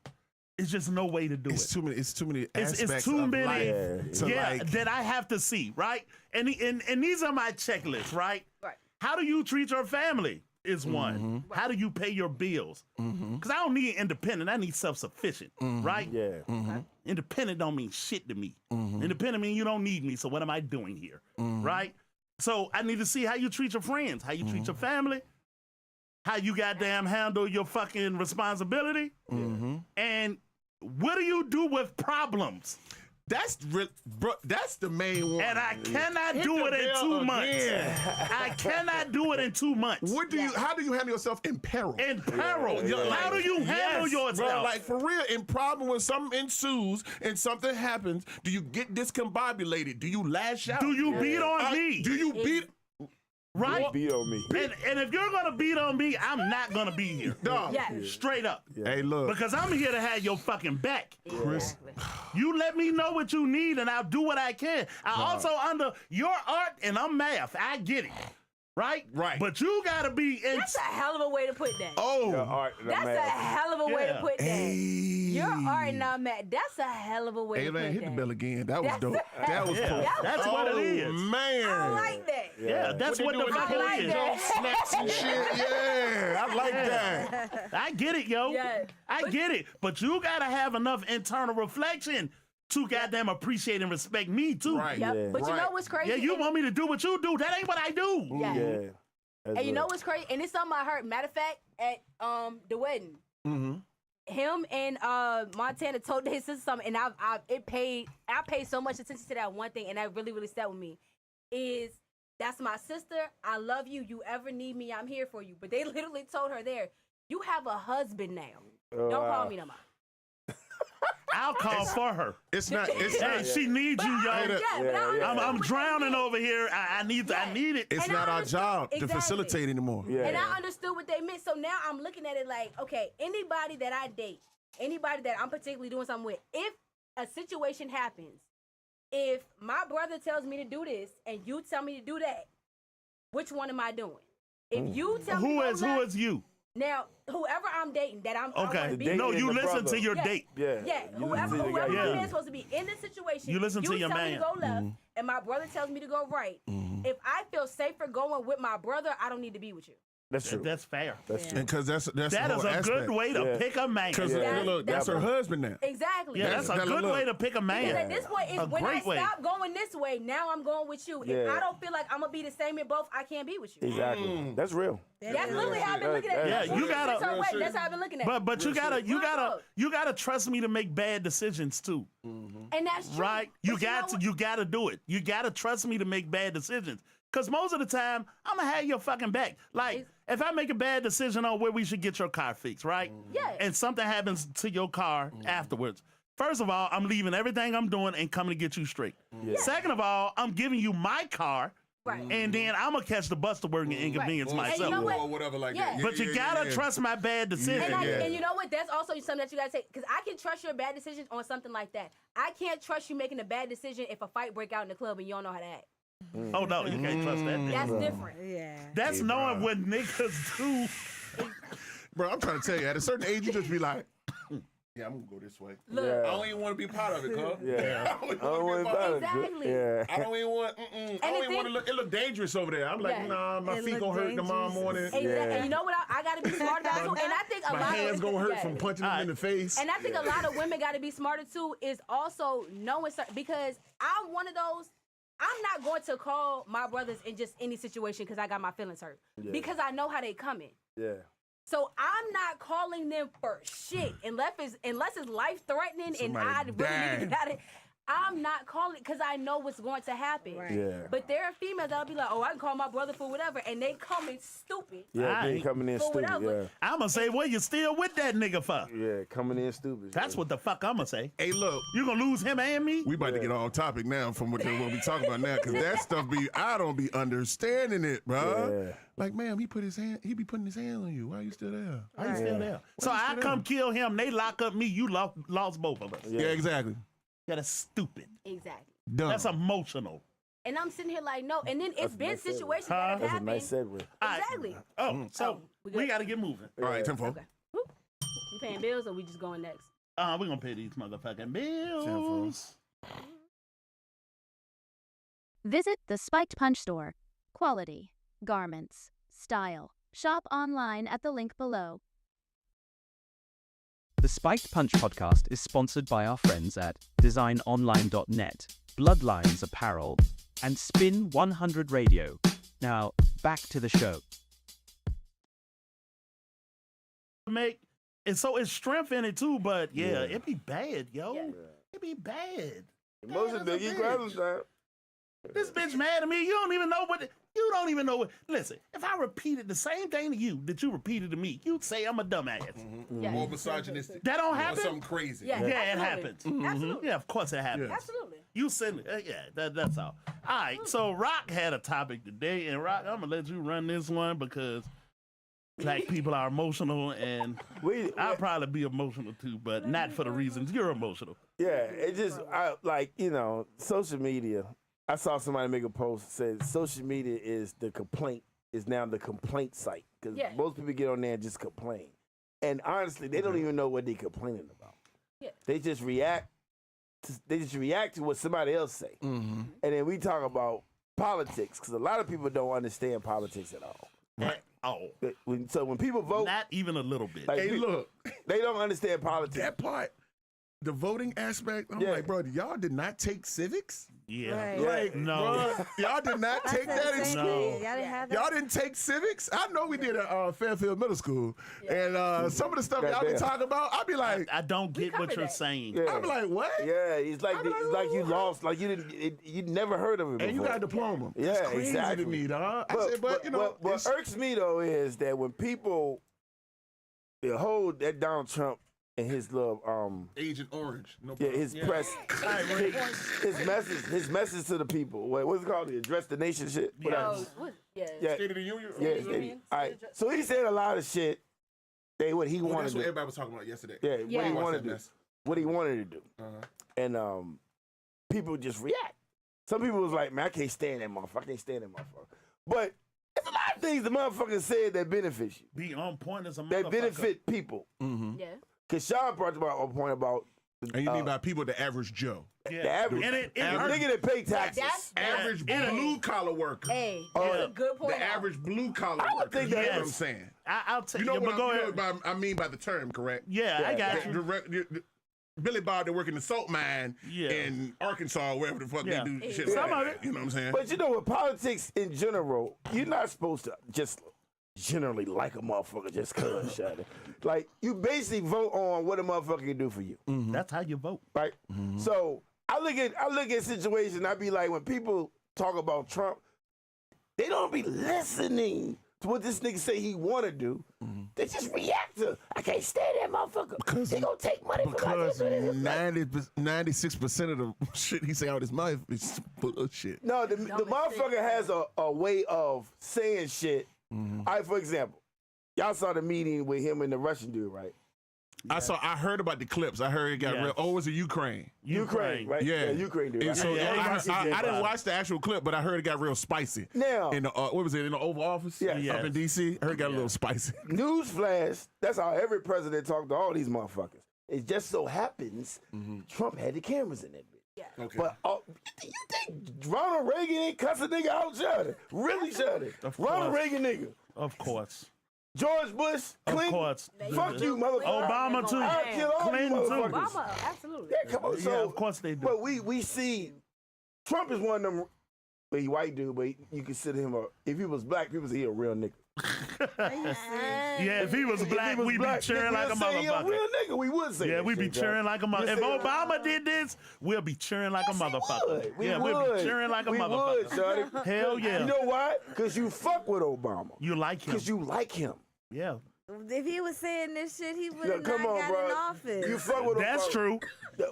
It's just no way to do it. It's too many aspects It's too of many, life to like. that I have to see, right? And these are my checklists, right? Right. How do you treat your family is one. How do you pay your bills? Because I don't need independent. I need self-sufficient, right? Yeah. Independent don't mean shit to me. Independent mean you don't need me, so what am I doing here, right? So I need to see how you treat your friends, how you treat your family, how you goddamn handle your fucking responsibility, and what do you do with problems? That's the main one. And I cannot do it in 2 months. I cannot do it in 2 months. How do you handle yourself in peril? In peril. How do you handle yourself? Bro, like for real, in problem when something ensues and something happens, do you get discombobulated? Do you lash out? Do you beat on me? Do you beat? Right? Beat on me. And if you're gonna beat on me, I'm not gonna be here. Dog. Straight up. Hey, look. Because I'm here to have your fucking back. Chris. You let me know what you need and I'll do what I can. I also under your art and I'm math. I get it. Right? Right. But you gotta be in. That's a hell of a way to put that. That's a hell of a way to put that. Hey. Your art and I'm mad. That's a hell of a way to put that. Hey, man, hit the bell again. That was dope. That was cool. That's what it is. Man. I like that. Yeah, that's what the fuck I like it is. that. Snaps and shit. Yeah, I like that. I get it, yo. Yeah. I get it. But you gotta have enough internal reflection to goddamn appreciate and respect me too. Right. Yep. Yeah. But you know what's crazy? Yeah, you want me to do what you do. That ain't what I do. Yeah. Yeah. And you know what's crazy? And it's something I heard. Matter of fact, at the wedding, him and Montana told his sister something, and I paid so much attention to that one thing, and that really, really sat with me. Is that's my sister. I love you. You ever need me, I'm here for you. But they literally told her there, you have a husband now. Don't call me no more. I'll call for her. It's not. Hey, she needs you, yo. I'm what drowning they mean. over here. I need it. It's And not I our job understood- to facilitate anymore. Yeah. And I understood what they meant. So now I'm looking at it like, okay, anybody that I date, anybody that I'm particularly doing something with, if a situation happens, if my brother tells me to do this and you tell me to do that, which one am I doing? If you tell me Who to go is left, you? now whoever I'm dating that I wanna Okay. be No, with, you the listen brother. to your Yeah. date. Yeah. whoever You my listen to your man's supposed to be in this situation, You listen to your tell me man. to go left, and my brother tells me to go right. If I feel safer going with my brother, I don't need to be with you. That's true. That's fair. That's true. And because that's That the is whole a aspect. good way to pick a man. Because look, that's her husband now. Exactly. Yeah, that's a good way to pick a man. Because at this point, A it's when I great way. stop going this way, now I'm going with you. Yeah. If I don't feel like I'm gonna be the same in both, I can't be with you. Exactly. That's real. That's literally how I've been looking at it. Yeah, you gotta- That's how I've been looking at it. But you gotta trust me to make bad decisions too. And that's true. Right? But You gotta do it. You gotta trust me to make bad decisions. Cause most of the time, I'm gonna have your fucking back. Like, if I make a bad decision on where we should get your car fixed, right? Yeah. And something happens to your car afterwards. First of all, I'm leaving everything I'm doing and coming to get you straight. Yeah. Second of all, I'm giving you my car. Right. And then I'm gonna catch the bus to work and inconvenience And myself. you know what? Or whatever like Yeah. that. But you gotta trust my bad decision. And you know what? That's also something that you gotta take. Because I can trust your bad decision on something like that. I can't trust you making a bad decision if a fight break out in the club and you don't know how to act. Oh no, you can't trust that. That's different. Yeah. That's knowing what niggas do. Bro, I'm trying to tell you, at a certain age, you just be like, yeah, I'm gonna go this way. Look. Yeah. I don't even want to be part of it, cuz. Yeah. I don't I don't even worry about it. Exactly. Yeah. I don't even want. I don't even want to look. It look dangerous over there. I'm like, Yeah. nah, my It feet look gonna hurt tomorrow dangerous. morning. Exactly. And you know what? I gotta be smart about it too. And I think a My lot hands of gonna hurt yeah. from punching them in the face. And I think a lot of women got to be smarter too. Is also knowing because I'm one of those. I'm not going to call my brothers in just any situation because I got my feelings hurt because I know how they coming. Yeah. So I'm not calling them for shit unless it's life threatening and I really need to dying. get out of it. I'm not calling because I know what's going to happen. Right. Yeah. But there are females that'll be like, oh, I can call my brother for whatever, and they coming stupid. Yeah, I they ain't- coming in For stupid. whatever. I'm gonna say, well, you still with that nigga for? Yeah, coming in stupid. That's what the fuck I'm gonna say. Hey, look, You gonna lose him and me? we about to get off topic now from what we talking about now, because that stuff I don't be understanding it, bro. Yeah. Like, ma'am, he be putting his hand on you. Why are you still there? Are you still there? So I come kill him. They lock up me. You lost both of us. Yeah, exactly. Yeah, that's stupid. Exactly. Dumb. That's emotional. And I'm sitting here like, no. And then it's been nice segue. situations Huh? that have That's a happened. nice segue. All right. Exactly. Oh, so we we good? gotta get moving. All right, 10-4. Okay. Whoop. You paying bills or we just going next? We're gonna pay these motherfucking bills. Visit the Spiked Punch store. Quality, garments, style. Shop online at the link below. The Spiked Punch podcast is sponsored by our friends at designonline.net, Bloodlines Apparel, and Spin 100 Radio. Now, back to the show. And so it's strength in it too, but yeah, it be bad, yo. It be bad. Most of the you grab them. This bitch mad at me. You don't even know what. You don't even know what. Listen, if I repeated the same thing to you that you repeated to me, you'd say I'm a dumbass. Yeah. More misogynistic. That don't Or happen. something crazy. Yeah. Yeah, it Absolutely. happens. Absolutely. Yeah, of course it happens. Yeah. Absolutely. You send that's all. All right, so Rock had a topic today, and Rock, I'm gonna let you run this one because black people are emotional, and I'll probably be emotional too, but not for the reasons you're emotional. Yeah, it just social media. I saw somebody make a post that said social media is now the complaint site because Yeah. most people get on there and just complain, and honestly, they don't even know what they're complaining about. Yeah. They just react. They just react to what somebody else say, and then we talk about politics because a lot of people don't understand politics at all. Oh, So when people vote, not even a little bit. like, Hey, look, they don't understand politics. that part, the voting aspect, I'm Yeah. like, bro, y'all did not take civics? Yeah. Right. Like, No. bro, y'all did not take That's that in the same No. school? thing. Y'all didn't have that. Y'all didn't take civics? I know we did at Fairfield Middle School. And some of the stuff y'all be Goddamn. talking about, I'd be like, I don't get what covered you're that. saying. Yeah. I'd be like, what? Yeah, it's like you lost, like you never heard of it before. And you got a diploma. Yeah, That's crazy exactly. to me, dog. I said, but you know, what it's- irks me though is that when people hold that Donald Trump and his little Agent Orange. No his press his message to the people. What's it called? The address the nation shit. Whatever. Oh, what? Yeah. Yeah, State of the Union? yeah. State of the Union. All right. So he said a lot of shit. What he Oh, wanted that's to what do. everybody was talking about yesterday. Yeah, Yeah. what he Watch wanted that to do. mess. What he wanted to do. Uh-huh. And people just react. Some people was like, man, I can't stand that motherfucker. I can't stand that motherfucker. But there's a lot of things the motherfucker said that benefit you. Be on point as a That motherfucker. benefit people. Mm-hmm. Yeah. Because Sean brought about a point about And you mean by people, the average Joe. Yeah. The average, And it the hurts. nigga that pay taxes. Average blue collar worker. Hey, that's a good point. The average blue collar I worker. think You know that what I'm is- saying? I'll tell You know what go you ahead. know I mean by the term, correct? Yeah, I got you. The Billy Bob that work in the salt mine in Arkansas, wherever the fuck they do shit Some like of that. it. You know what I'm saying? But you know what? Politics in general, you're not supposed to just generally like a motherfucker just cause, Shady. Like, you basically vote on what a motherfucker can do for you, That's how you vote. right? So I look at situations. I be like, when people talk about Trump, they don't be listening to what this nigga say he want to do. They just react to, I can't stand that motherfucker. They gonna take money from my Because business. 96% of the shit he say out his mouth is bullshit. No, the motherfucker has a way of saying shit. All right, for example, y'all saw the meeting with him and the Russian dude, right? I heard about the clips. I heard it got real. Oh, it was it Ukraine? Ukraine, right? Yeah, Ukraine dude. And Right? so Yeah, I didn't watch the actual clip, but I heard it got real spicy. Now, In the what was it in the Oval Office? Yeah. Up in DC. I heard it got a little spicy. newsflash, that's how every president talked to all these motherfuckers. It just so happens Trump had the cameras in that bitch. Okay. But you think Ronald Reagan ain't cuss a nigga out, Shudder? Really, Shudder? Of Ronald course. Reagan nigga. Of course. George Bush, Of Clinton. course. Fuck you, motherfucker. Obama, too. I'll kill all you Clinton, too. motherfuckers. Obama, absolutely. Yeah, come on. So, Yeah, of course they do. But we see Trump is one of them. But he white dude, but you consider him if he was black, people say he a real nigga. Yeah, if he was black, we'd be cheering like a we'd say he a motherfucker. real nigga. We would say Yeah, that we'd be shit, cheering like a You motherfucker. If say- Obama did this, we'll be cheering like a motherfucker. We Yeah, would. we'll be cheering like a we motherfucker. Would, shorty. Hell yeah. You know why? Because you fuck with Obama. You like him. Because you like him. Yeah. If he was saying this shit, he would Yeah, have come not on, got bro. in office. You fuck with That's Obama. true.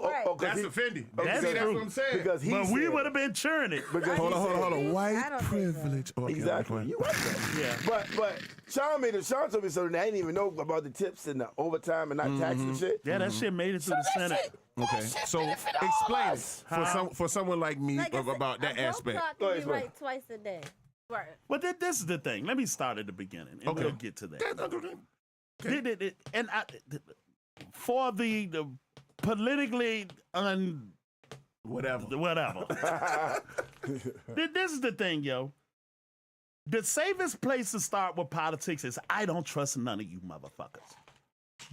Right. 'Cause That's he- offending. That's See, that's true. what I'm saying. Because he But we said- would have been cheering it. Because Hold he on. said- I White don't think so. privilege. Okay, Exactly. You right there. Yeah. But Sean told me something that I didn't even know about the tips and the overtime and not tax and shit. Yeah, that shit made it to the Senate. Okay, so explain it for someone like me Like I said, about that a vote aspect. clock Go can ahead, be right twice a day. Right. But this is the thing. Let me start at the beginning, and Okay. we'll get to that. Okay. And for the politically Whatever. This is the thing, yo. The safest place to start with politics is I don't trust none of you motherfuckers.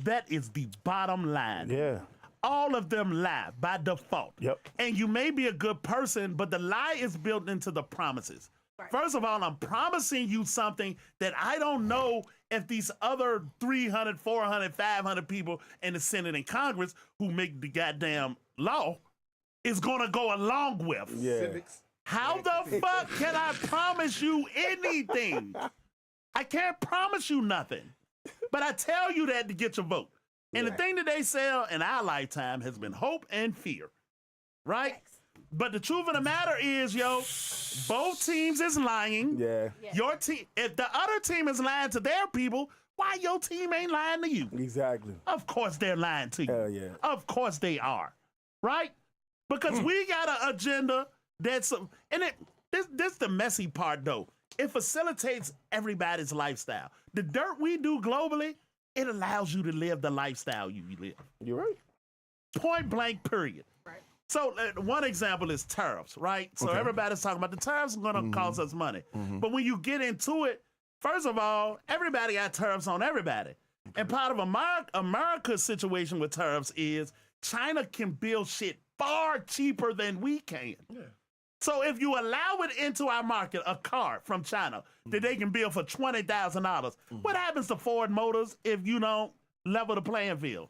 That is the bottom line. Yeah. All of them lie by default. Yep. And you may be a good person, but the lie is built into the promises. Right. First of all, I'm promising you something that I don't know if these other 300, 400, 500 people in the Senate and Congress who make the goddamn law is going to go along with. Yeah. How the fuck can I promise you anything? I can't promise you nothing. But I tell you that to get your vote. And the thing that they sell in our lifetime has been hope and fear. Right? But the truth of the matter is, yo, both teams is lying. Yeah. Your team, if the other team is lying to their people, why your team ain't lying to you? Exactly. Of course they're lying to you. Hell yeah. Of course they are. Right? Because we got an agenda that's, and this the messy part though. It facilitates everybody's lifestyle. The dirt we do globally, it allows you to live the lifestyle you live. You're right. Point blank, period. Right. So one example is tariffs, right? So everybody's talking about the tariffs are going to cost us money. But when you get into it, first of all, everybody got tariffs on everybody. And part of America's situation with tariffs is China can build shit far cheaper than we can. Yeah. So if you allow it into our market, a car from China that they can build for $20,000, what happens to Ford Motors if you don't level the playing field?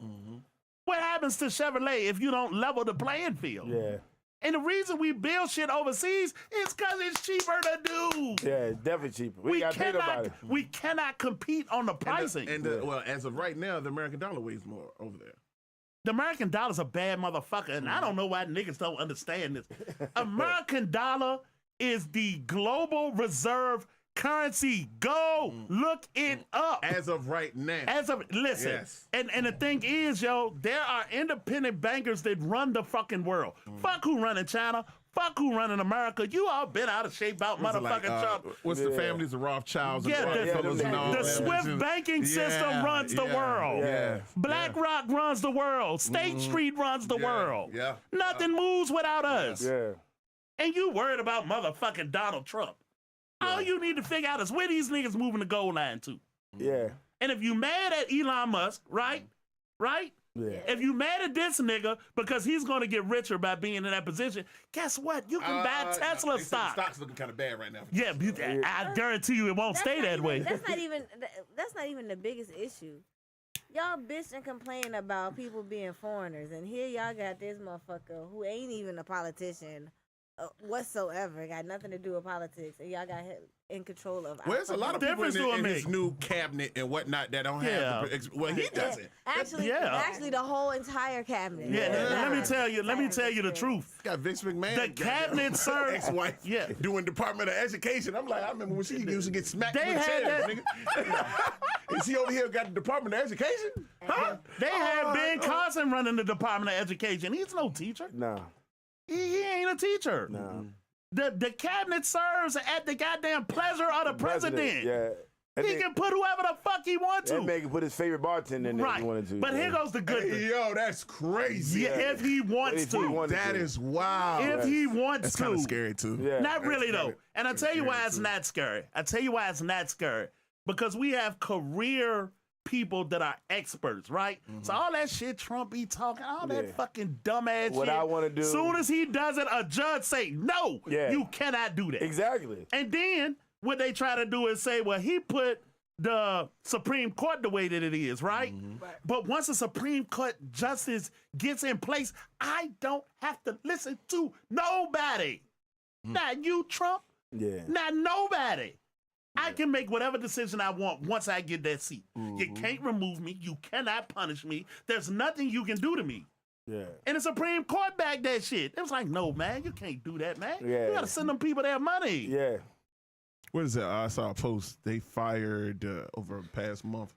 What happens to Chevrolet if you don't level the playing field? Yeah. And the reason we build shit overseas is because it's cheaper to do. Yeah, it's definitely cheaper. We got paid about it. We cannot compete on the pricing. Well, as of right now, the American dollar weighs more over there. The American dollar's a bad motherfucker, and I don't know why niggas don't understand this. American dollar is the global reserve currency. Go look it up. As of right now. Listen, Yes. and the thing is, yo, there are independent bankers that run the fucking world. Fuck who run in China. Fuck who running America. You all been out of shape about motherfucking Trump. What's the families of Rothschilds and Rockefellers and all the that? Swift banking system runs the world. BlackRock runs the world. State Street runs the world. Nothing moves without us. And you worried about motherfucking Donald Trump. All you need to figure out is where these niggas moving the goal line to. And if you mad at Elon Musk, right? If you mad at this nigga because he's going to get richer by being in that position, guess what? You can buy Tesla stock. The stock's looking kind of bad right now. Yeah, I guarantee you it won't stay that way. That's not even the biggest issue. Y'all bitch and complain about people being foreigners, and here y'all got this motherfucker who ain't even a politician whatsoever. Got nothing to do with politics, and y'all got him in control of. Well, there's a lot of people in his new cabinet and whatnot that don't have. Well, he doesn't. Actually, the whole entire cabinet. Let me tell you the truth. Got Vince McMahon. The cabinet served ex-wife. Doing Department of Education. I'm like, I remember when she used to get smacked they with had chairs, nigga. Is he over here got the Department of Education? Huh? They had Ben Carson running the Department of Education. He's no teacher. No. He ain't a teacher. No. The cabinet serves at the goddamn pleasure of the president. He can put whoever the fuck he wants to. That man can put his favorite bartender in there if he wanted to. But here goes the good thing. Yo, that's crazy. If he wants to. That is wild. If he wants that's to. kind of scary too. Not really though. And I'll tell you why it's not scary. Because we have career people that are experts, right? So all that shit Trump be talking, all that fucking dumbass shit. What I want to do. Soon as he does it, a judge say, no, you cannot do that. Exactly. And then what they try to do is say, well, he put the Supreme Court the way that it is, right? But once the Supreme Court justice gets in place, I don't have to listen to nobody. Not you, Trump. Not nobody. I can make whatever decision I want once I get that seat. You can't remove me. You cannot punish me. There's nothing you can do to me. And the Supreme Court backed that shit. It was like, no, man, you can't do that, man. You got to send them people their money. What is that? I saw a post. They fired over the past month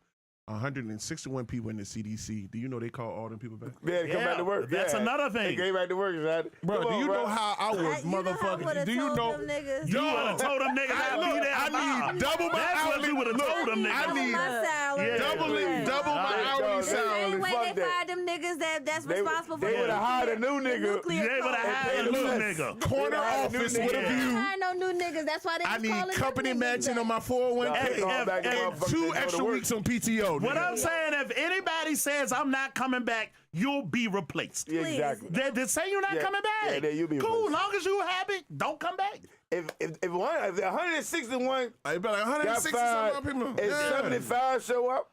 161 people in the CDC. Do you know they call all them people back? They come back to work. That's another thing. They came back to work, right? Bro, do you know how I was motherfucking? Do you know? You would have told them niggas I'd be there. I need double my hourly. What you would have told them niggas. I need double my hourly salary. Same way they fired them niggas that's responsible for. They would have hired a new nigga. They would have hired a new nigga. Corner office with a view. I no new niggas. That's why they. I need company matching on my 401k and 2 extra weeks on PTO. What I'm saying, if anybody says I'm not coming back, you'll be replaced. Exactly. They say you're not coming back. You'll be cool. replaced. Long as you happy, don't come back. If 161 I bet like 160 some people. And 75 show up.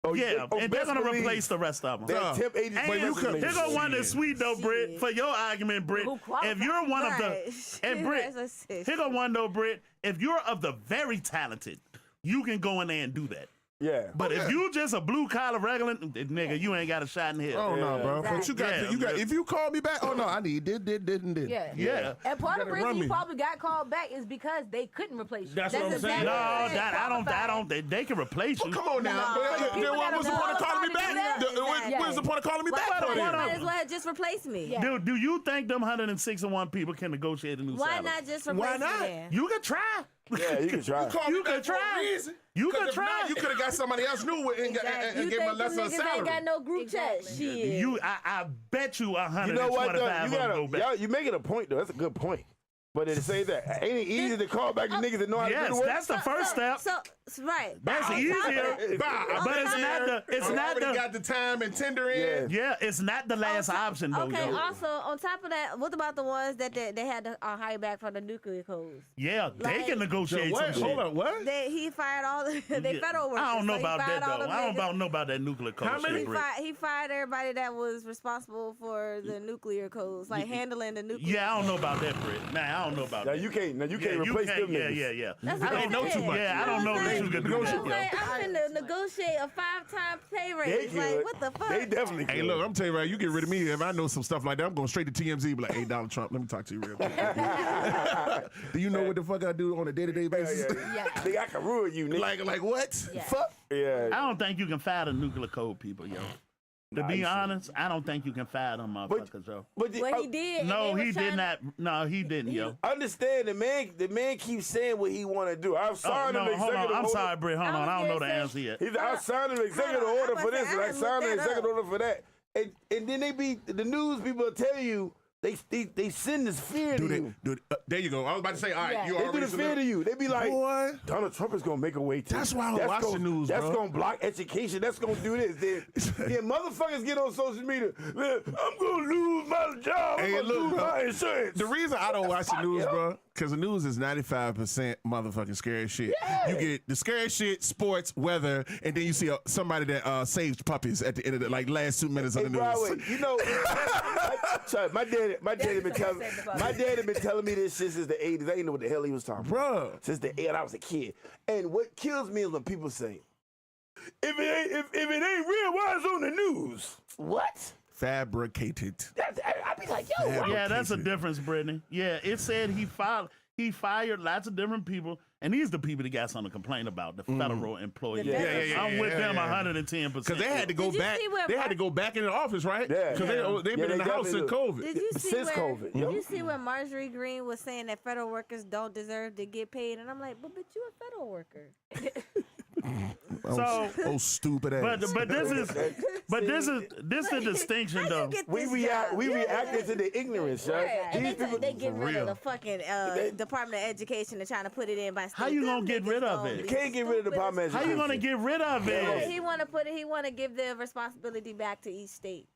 And they're gonna replace the rest of them. That temp agency. And here go one that's sweet though, Britt. For your argument, Britt, if you're one of the and Britt, here go one though, Britt. If you're of the very talented, you can go in there and do that. But if you just a blue collar regular nigga, you ain't got a shot in here. Oh no, bro. But you got if you call me back, oh no, I need did. And part of the reason you probably got called back is because they couldn't replace you. That's what I'm saying. No, I don't. They can replace you. Come on now. What's the point of calling me back? What's the point of calling me back? Might as well just replace me. Do you think them 161 people can negotiate a new salary? Why not just replace me? You can try. Yeah, you can try. You can try. You can try. You could have got somebody else new and gave them a lesser salary. Ain't got no group chat. Shit. I bet you 125 You know what, though? go back. You making a point though. That's a good point. But to say that, ain't it easy to call back the niggas that know how to do the work? That's the first step. Right. That's easier. But it's not the got the time and tender in. Yeah, it's not the last option though. Okay. Also, on top of that, what about the ones that they had to hire back from the nuclear codes? Yeah, they can negotiate some shit. Hold on, what? He fired all the federal workers. I don't know about that though. I don't know about that nuclear code. How many? He fired everybody that was responsible for the nuclear codes, like handling the nuclear. Yeah, I don't know about that, Britt. Nah, I don't know about that. You can't replace them niggas. Yeah. I don't know too much. Yeah, I don't know that you can negotiate. I'm finna negotiate a 5-time pay raise. Like, what the fuck? They definitely can. Hey, look, I'm telling you right, you get rid of me. If I know some stuff like that, I'm going straight to TMZ. Be like, hey, Donald Trump, let me talk to you real quick. Do you know what the fuck I do on a day-to-day basis? Nigga, I can ruin you, nigga. Like what? Yeah. Fuck. Yeah. I don't think you can fire the nuclear code people, yo. To be honest, I don't think you can fire them motherfuckers, yo. But he did. No, he did not. No, he didn't, yo. Understand the man keeps saying what he want to do. I've signed an executive order. I'm sorry, Britt. Hold on. I don't know the answer yet. I signed an executive order for this, and I signed an executive order for that. And then the news people will tell you they send this fear to you. There you go. I was about to say, all right, Yeah. you They already do the fear to you. They be like, boy, Donald Trump is gonna make a way to. That's why I don't watch the news, That's bro. gonna block education. That's gonna do this. Then motherfuckers get on social media. Man, I'm gonna lose my job. I'm gonna lose my insurance. The reason I don't watch the news, bro, because the news is 95% motherfucking scary shit. You get the scary shit, sports, weather, and then you see somebody that saves puppies at the end of the last 2 minutes of the news. Broadway, you know, my dad had been telling me this shit since the 80s. I didn't know what the hell he was talking about. Bro. Since the 80s, I was a kid. And what kills me is when people say, if it ain't real, why is it on the news? What? Fabricated. I be like, yo, Yeah, that's a difference, Brittany. Yeah, it said he fired lots of different people, and these are the people that got something to complain about, the federal employees. I'm with them 110%. Because they had to go back. They had to go back in the office, right? Yeah. Because they've been in the house since COVID. Did you see Since COVID. Did you see where Marjorie Greene was saying that federal workers don't deserve to get paid? And I'm like, but you a federal worker. Oh, stupid ass. But this is the distinction though. We reacted to the ignorance, yo. And These people, they get rid of the fucking Department of Education and trying to put it in by state. How you gonna get rid of it? you can't get rid of the Department of How Education. you gonna get rid of it? He want to give the responsibility back to each state.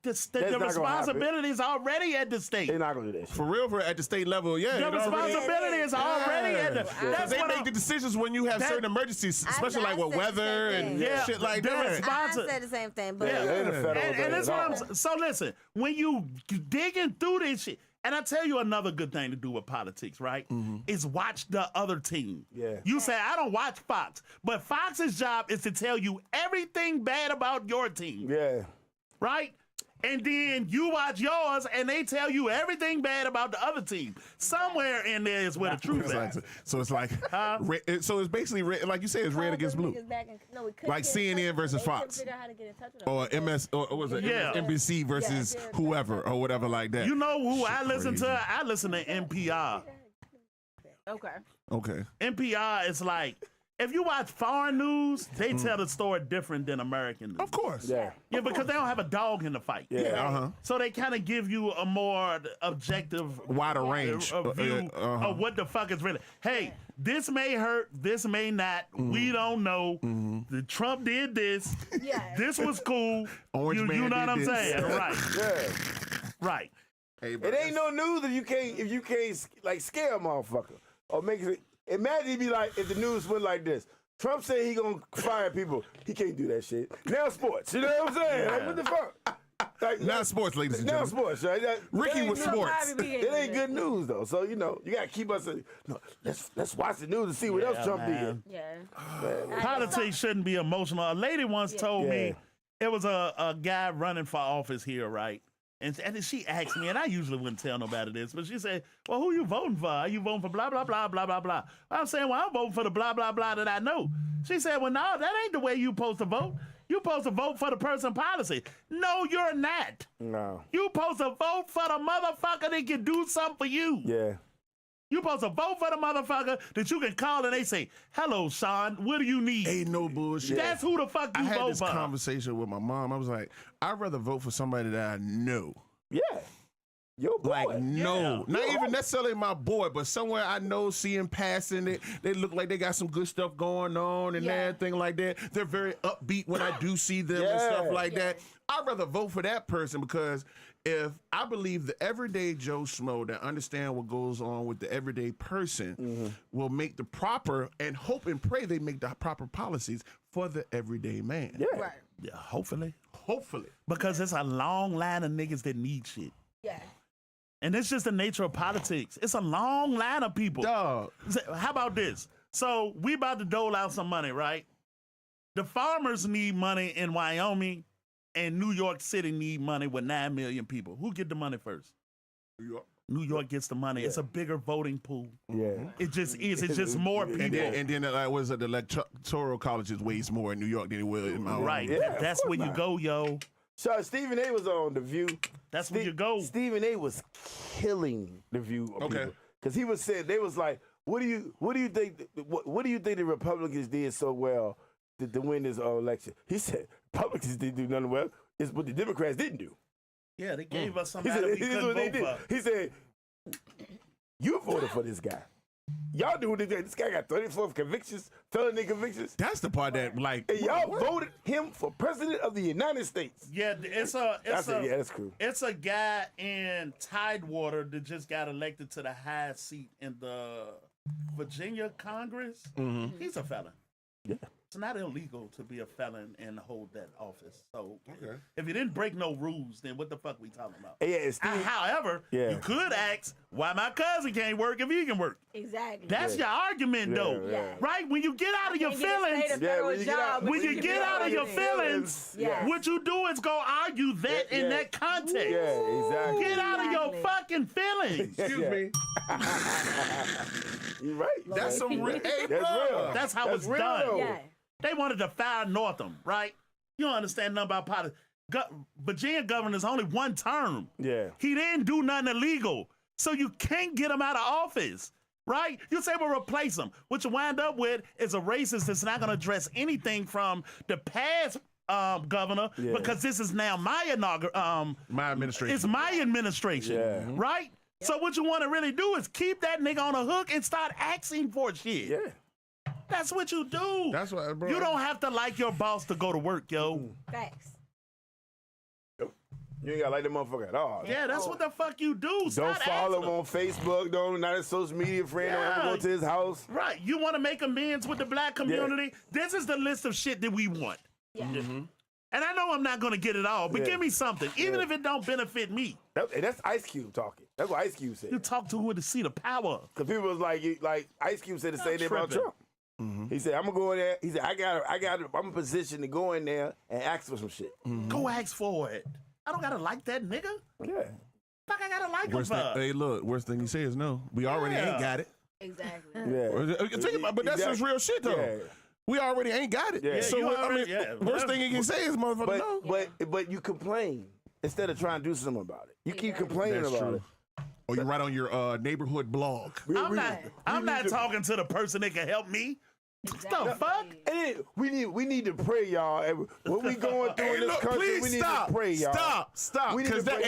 The responsibility is already at the state. They're not gonna do that shit. For real, at the state level, yeah. The responsibility is already at the. Because they make the decisions when you have certain emergencies, especially like with weather and shit like that. I said the same thing, but And that's what I'm. So listen, when you digging through this shit, and I tell you another good thing to do with politics, right? Is watch the other team. Yeah. You say I don't watch Fox, but Fox's job is to tell you everything bad about your team. Yeah. Right? And then you watch yours, and they tell you everything bad about the other team. Somewhere in there is where the truth is. So it's like, so it's basically red, like you said, it's red against blue. Like CNN versus Fox, or MS, or what was it? Yeah. NBC versus whoever or whatever like that. You know who I listen to? I listen to NPR. Okay. NPR is like, if you watch foreign news, they tell the story different than American news. Of course. Yeah. Yeah, because they don't have a dog in the fight. Yeah. So they kind of give you a more objective, Wider range view of what the fuck is really. Hey, this may hurt, this may not. We don't know. The Trump did this. This was cool. Orange you man know what did I'm this. saying? Right. Yeah. Right. Hey, bro, It ain't no news if you can't like scare a motherfucker or make it. Imagine it'd be like if the news went like this. Trump said he gonna fire people. He can't do that shit. Now sports. You know what I'm saying? Like, what the fuck? Like, now sports, ladies and now gentlemen. sports, right? Ricky with sports. It ain't good news though. So you gotta keep us. No, let's watch the news and see what else Trump did. Politics shouldn't be emotional. A lady once told me it was a guy running for office here, right? And she asked me, and I usually wouldn't tell nobody this, but she said, well, who you voting for? Are you voting for blah, blah, blah, blah, blah, blah? I'm saying, well, I'm voting for the blah, blah, blah that I know. She said, well, no, that ain't the way you supposed to vote. You supposed to vote for the person policy. No, you're not. No. You supposed to vote for the motherfucker that can do something for you. Yeah. You supposed to vote for the motherfucker that you can call and they say, hello, Sean, what do you need? Ain't no bullshit. That's who the fuck you I had vote this for. conversation with my mom. I was like, I'd rather vote for somebody that I know. Yeah. Your boy. Like, no. Not even necessarily my boy, but somewhere I know, see him passing it. They look like they got some good stuff going on and everything like that. They're very upbeat when I do see them and stuff like that. I'd rather vote for that person because if I believe the everyday Joe Schmo that understand what goes on with the everyday person will make the proper and hope and pray they make the proper policies for the everyday man. Yeah. Right. Yeah, hopefully. Hopefully. Because it's a long line of niggas that need shit. Yeah. And it's just the nature of politics. It's a long line of people. Dog. How about this? So we about to dole out some money, right? The farmers need money in Wyoming, and New York City need money with 9 million people. Who get the money first? New York. New York gets the money. It's a bigger voting pool. Yeah. It just is. It's just more people. And then what is it? The electoral college is weighs more in New York than it will in my Right. Yeah, That's of where course you not. go, yo. Stephen A. was on The View. That's where you go. Stephen A. was killing The View. Because he was saying, they was like, what do you think the Republicans did so well to win this election? He said, Republicans didn't do nothing well. It's what the Democrats didn't do. Yeah, they gave us somebody we couldn't vote for. He said, you voted for this guy. Y'all do this guy got 34 convictions, felony convictions. That's the part that like. And y'all voted him for president of the United States. Yeah, that's cool. It's a guy in Tidewater that just got elected to the highest seat in the Virginia Congress. Mm-hmm. He's a felon. Yeah. It's not illegal to be a felon and hold that office. So if you didn't break no rules, then what the fuck we talking about? However, you could ask why my cousin can't work if he can work. Exactly. That's your argument, though. Right? When you get out of your feelings, when you get out of your feelings, what you do is go argue that in that context. Yeah, exactly. Get out of your fucking feelings. Excuse me. You're right. That's some real. Hey, That's real. That's how it's real, done. though. Yeah. They wanted to fire Northam, right? You don't understand nothing about politics. Virginia governor's only one term. Yeah. He didn't do nothing illegal. So you can't get him out of office, right? You say, well, replace him. What you wind up with is a racist that's not going to address anything from the past governor because this is now my my administration. It's my administration, right? So what you want to really do is keep that nigga on a hook and start asking for shit. Yeah. That's what you do. That's what, bro. You don't have to like your boss to go to work, yo. Facts. You ain't got to like that motherfucker at all. Yeah, that's what the fuck you do. Don't Start follow asking him on Facebook. Not a social media friend. Don't ever go to his house. Right. You want to make amends with the black community? This is the list of shit that we want. Yeah. Mm-hmm. And I know I'm not going to get it all, but give me something, even if it don't benefit me. That's Ice Cube talking. That's what Ice Cube said. You talk to who to see the power. Because people was like Ice Cube said the same thing about Trump. Mm-hmm. He said, I'm gonna go in there. He said, I'm in a position to go in there and ask for some shit. Mm-hmm. Go ask for it. I don't gotta like that nigga. Yeah. Fuck, I gotta like him for. Hey, look, worst thing he says is no. We already ain't got it. Exactly. Yeah. Think about, but that's some real shit though. Yeah. We already ain't got it. Yeah. So worst thing he can say is motherfucker no. But you complain instead of trying to do something about it. You keep complaining about it. Or you write on your neighborhood blog. I'm not talking to the person that can help me. Exactly. What the fuck? And we need to pray, y'all. What we going through in this country, we need to pray, y'all. Stop. Because I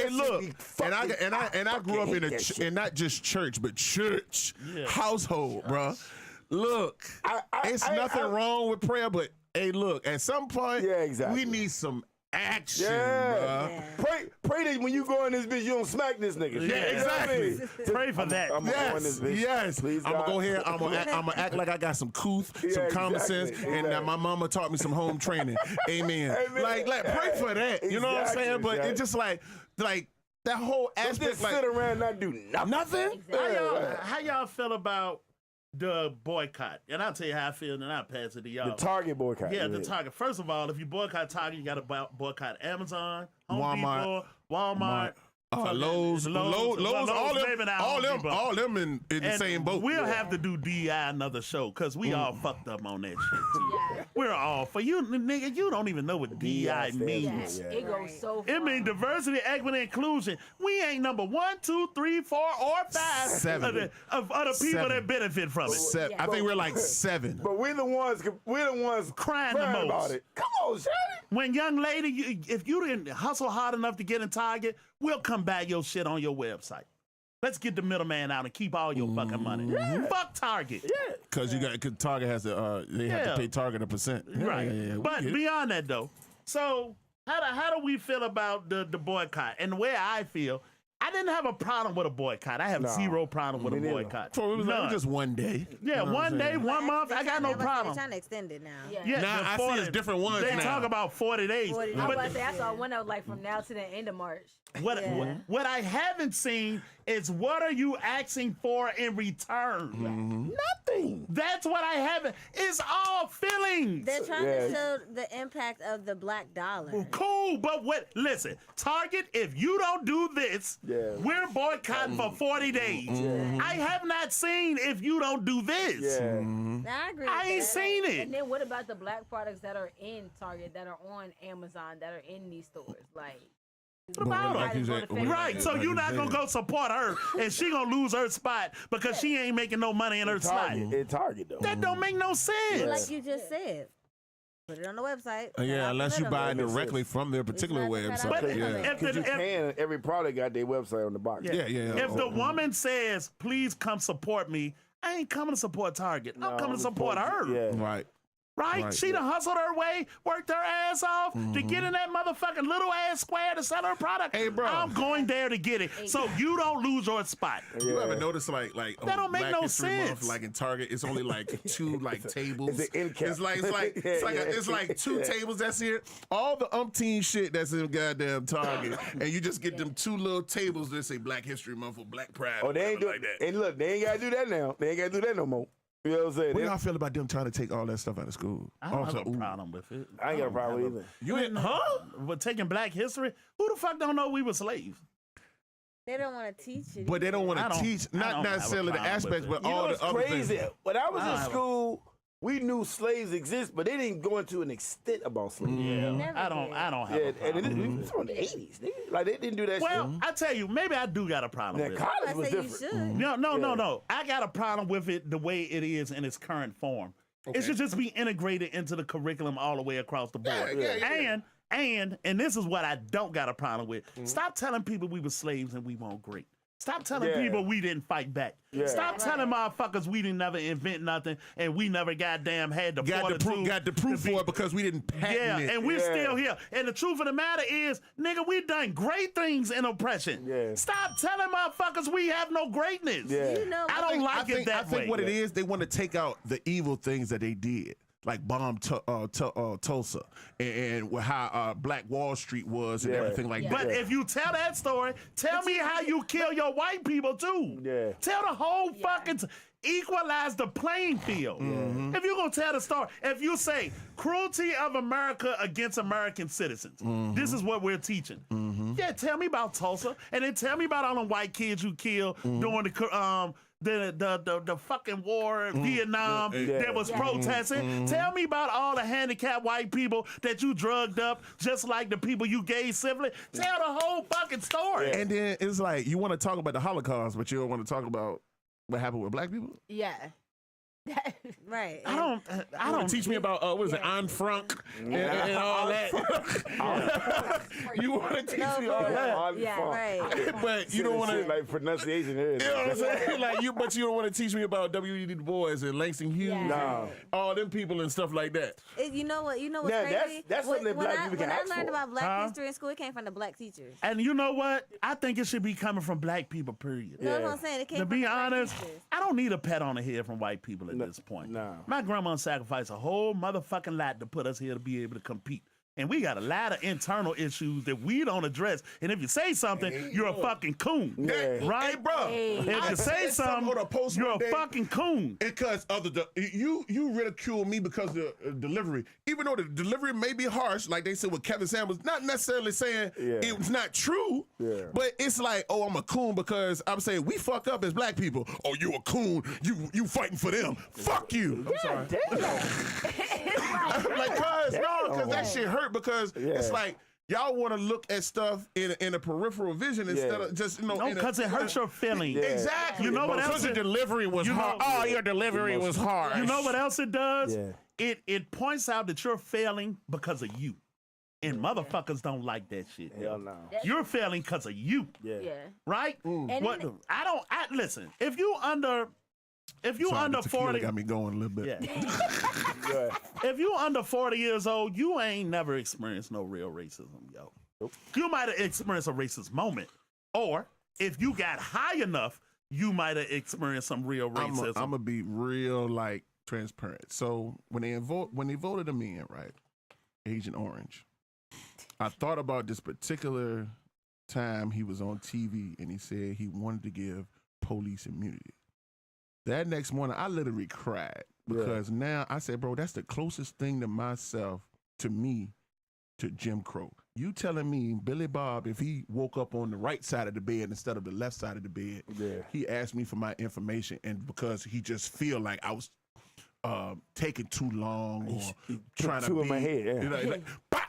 grew up in and not just church, but church household, bro. Look, it's nothing wrong with prayer, but hey, look, at some point, we need some action, bro. Pray that when you go in this bitch, you don't smack this nigga. Yeah, exactly. Pray for that. I'm gonna go in this bitch. Yes. Please, I'm gonna go ahead. I'm gonna act like I got some couth, some common sense, and that my mama taught me some home training. Amen. Like pray for that. You know what I'm saying? But it's just like that whole aspect. Just sit around and not do nothing. How y'all feel about the boycott? And I'll tell you how I feel, and then I'll pass it to y'all. The Target boycott. Yeah, the Target. First of all, if you boycott Target, you got to boycott Amazon, Home Depot, Walmart, Lowe's, all them in the same boat. We'll have to do DI another show because we all fucked up on that shit too. We're all for you, nigga. You don't even know what DI means. It goes so far. It means diversity, equity, inclusion. We ain't number 1, 2, 3, 4, or 5 7 of other people that benefit from it. 7. I think we're like 7. But we're the ones crying the most about it. Come on, Shady. When young lady, if you didn't hustle hard enough to get in Target, we'll come buy your shit on your website. Let's get the middleman out and keep all your fucking money. Fuck Target. Yeah. Because Target has to, they have to pay Target a percent. Right. Yeah, but beyond that though, so how do we feel about the boycott? And the way I feel, I didn't have a problem with a boycott. I have zero problem with a boycott. So it was like just one day. Yeah, you know one day, 1 month. I got no problem. They're trying to extend it now. Yeah, now I see it's different ones They now. talk about 40 days. 40 days. I saw one that was like from now to the end of March. What I haven't seen It's what are you asking for in return? Nothing. That's what I haven't. It's all feelings. They're trying to show the impact of the black dollar. Cool, but what? Listen, Target, if you don't do this, we're boycotting for 40 days. I have not seen if you don't do this. Now, I agree with I ain't that. seen it. And then what about the black products that are in Target, that are on Amazon, that are in these stores? Like, what about her? Right, so you're not gonna go support her, and she gonna lose her spot because she ain't making no money in her slot. In Target though. That don't make no sense. Like you just said. Put it on the website. Yeah, unless you buy directly from their particular website. But Because you can, every product got their website on the box. If the woman says, "Please come support me," I ain't coming to support Target. I'm coming to support her. Right. Right? She done hustled her way, worked her ass off to get in that motherfucking little ass square to sell her product. Hey, bro. I'm going there to get it. So you don't lose your spot. You ever notice like that don't make Black no History sense. Month, like in Target, it's only like two tables. It's an end cap. It's like two tables that's here. All the umpteen shit that's in goddamn Target, and you just get them two little tables that say Black History Month or Black Pride. Oh, they ain't doing like that. And look, they ain't gotta do that now. They ain't gotta do that no more. You know what I'm saying? What do y'all feel about them trying to take all that stuff out of school? I don't have a problem with it. I ain't got a problem either. You ain't, But taking black history, who the fuck don't know we were slaves? They don't want to teach it. But they don't want to teach, not necessarily the aspects, but all the other crazy. things. When I was in school, we knew slaves exist, but they didn't go into an extent about slavery. Yeah, I don't have a problem. And it's from the 80s. Like, they didn't do that shit. Well, I tell you, maybe I do got a problem Now, with college it. was different. No. I got a problem with it the way it is in its current form. It should just be integrated into the curriculum all the way across the board. And this is what I don't got a problem with. Stop telling people we were slaves and we weren't great. Stop telling people we didn't fight back. Stop telling motherfuckers we didn't never invent nothing and we never goddamn had the fortitude. Got the proof for it because we didn't patent it. And we're still here. And the truth of the matter is, nigga, we done great things in oppression. Stop telling motherfuckers we have no greatness. You know, I don't like it that way. I think what it is, they want to take out the evil things that they did. Like bomb Tulsa and how Black Wall Street was and everything like that. But if you tell that story, tell me how you kill your white people too. Tell the whole fucking equalize the playing field. If you're gonna tell the story, if you say cruelty of America against American citizens, this is what we're teaching. Yeah, tell me about Tulsa, and then tell me about all them white kids you killed during the fucking war in Vietnam that was protesting. Tell me about all the handicapped white people that you drugged up, just like the people you gave sibling. Tell the whole fucking story. And then it's like you want to talk about the Holocaust, but you don't want to talk about what happened with black people. Yeah. Right. I don't teach me about what is it, Anne Frank and all that. You want to teach me all that? Right. But you don't want to like pronunciation here. You know what I'm saying? But you don't want to teach me about W.E.B. Du Bois and Langston Hughes, and all them people and stuff like that. You know what's Yeah, crazy? that's something that black people can ask When I learned for. about black history in school, it came from the black teachers. And you know what? I think it should be coming from black people, period. You know what I'm saying? It came To from be the black honest, teachers. I don't need a pat on the head from white people at this point. No. My grandma sacrificed a whole motherfucking lot to put us here to be able to compete. And we got a lot of internal issues that we don't address. And if you say something, you're a fucking coon. Right? Hey, bro. If you say something, you're a fucking coon. Because of you ridicule me because of the delivery. Even though the delivery may be harsh, like they said with Kevin Samuels, not necessarily saying it's not true, but it's like, oh, I'm a coon because I'm saying we fuck up as black people. Oh, you a coon. You fighting for them. Fuck you. I'm sorry. Like, cuz that shit hurt because it's like, y'all want to look at stuff in a peripheral vision instead of just, No, because it hurts your feelings. Exactly. You know what else? Because your delivery was hard. Oh, your delivery was hard. You know what else it does? It points out that you're failing because of you. And motherfuckers don't like that shit. Hell no. You're failing because of you. Right? Listen, if you under 40, got me going a little bit. If you under 40 years old, you ain't never experienced no real racism, yo. You might have experienced a racist moment, or if you got high enough, you might have experienced some real racism. I'm gonna be real transparent. So when they voted him in, right, Agent Orange, I thought about this particular time he was on TV and he said he wanted to give police immunity. That next morning, I literally cried because now I said, bro, that's the closest thing to me, to Jim Crow. You telling me Billy Bob, if he woke up on the right side of the bed instead of the left side of the bed, he asked me for my information, and because he just feel like I was taking too long or trying to be in my head,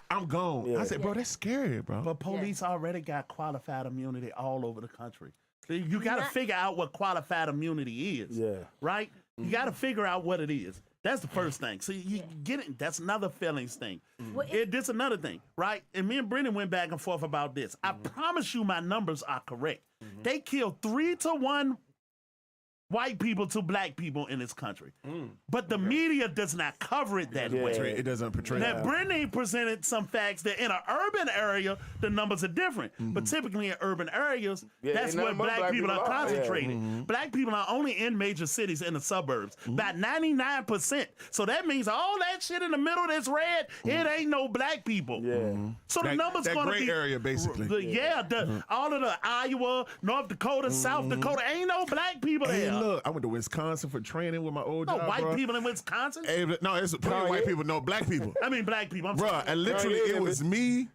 I'm gone. I said, bro, that's scary, bro. But police already got qualified immunity all over the country. So you got to figure out what qualified immunity is. Right? You got to figure out what it is. That's the first thing. So you get it. That's another feelings thing. This another thing, right? And me and Brendan went back and forth about this. I promise you my numbers are correct. They killed 3 to 1 white people to black people in this country. But the media does not cover it that way. It doesn't portray that. Now, Brittany presented some facts that in an urban area, the numbers are different. But typically in urban areas, that's where black people are concentrated. Black people are only in major cities in the suburbs, about 99%. So that means all that shit in the middle that's red, it ain't no black people. So the numbers going to be... gray area, basically. All of the Iowa, North Dakota, South Dakota, ain't no black people there. Look, I went to Wisconsin for training with my old job. White people in Wisconsin? Hey, no, it's plenty of white people. No, black people. I mean, black people. I'm Bruh, sorry. and literally, it was me.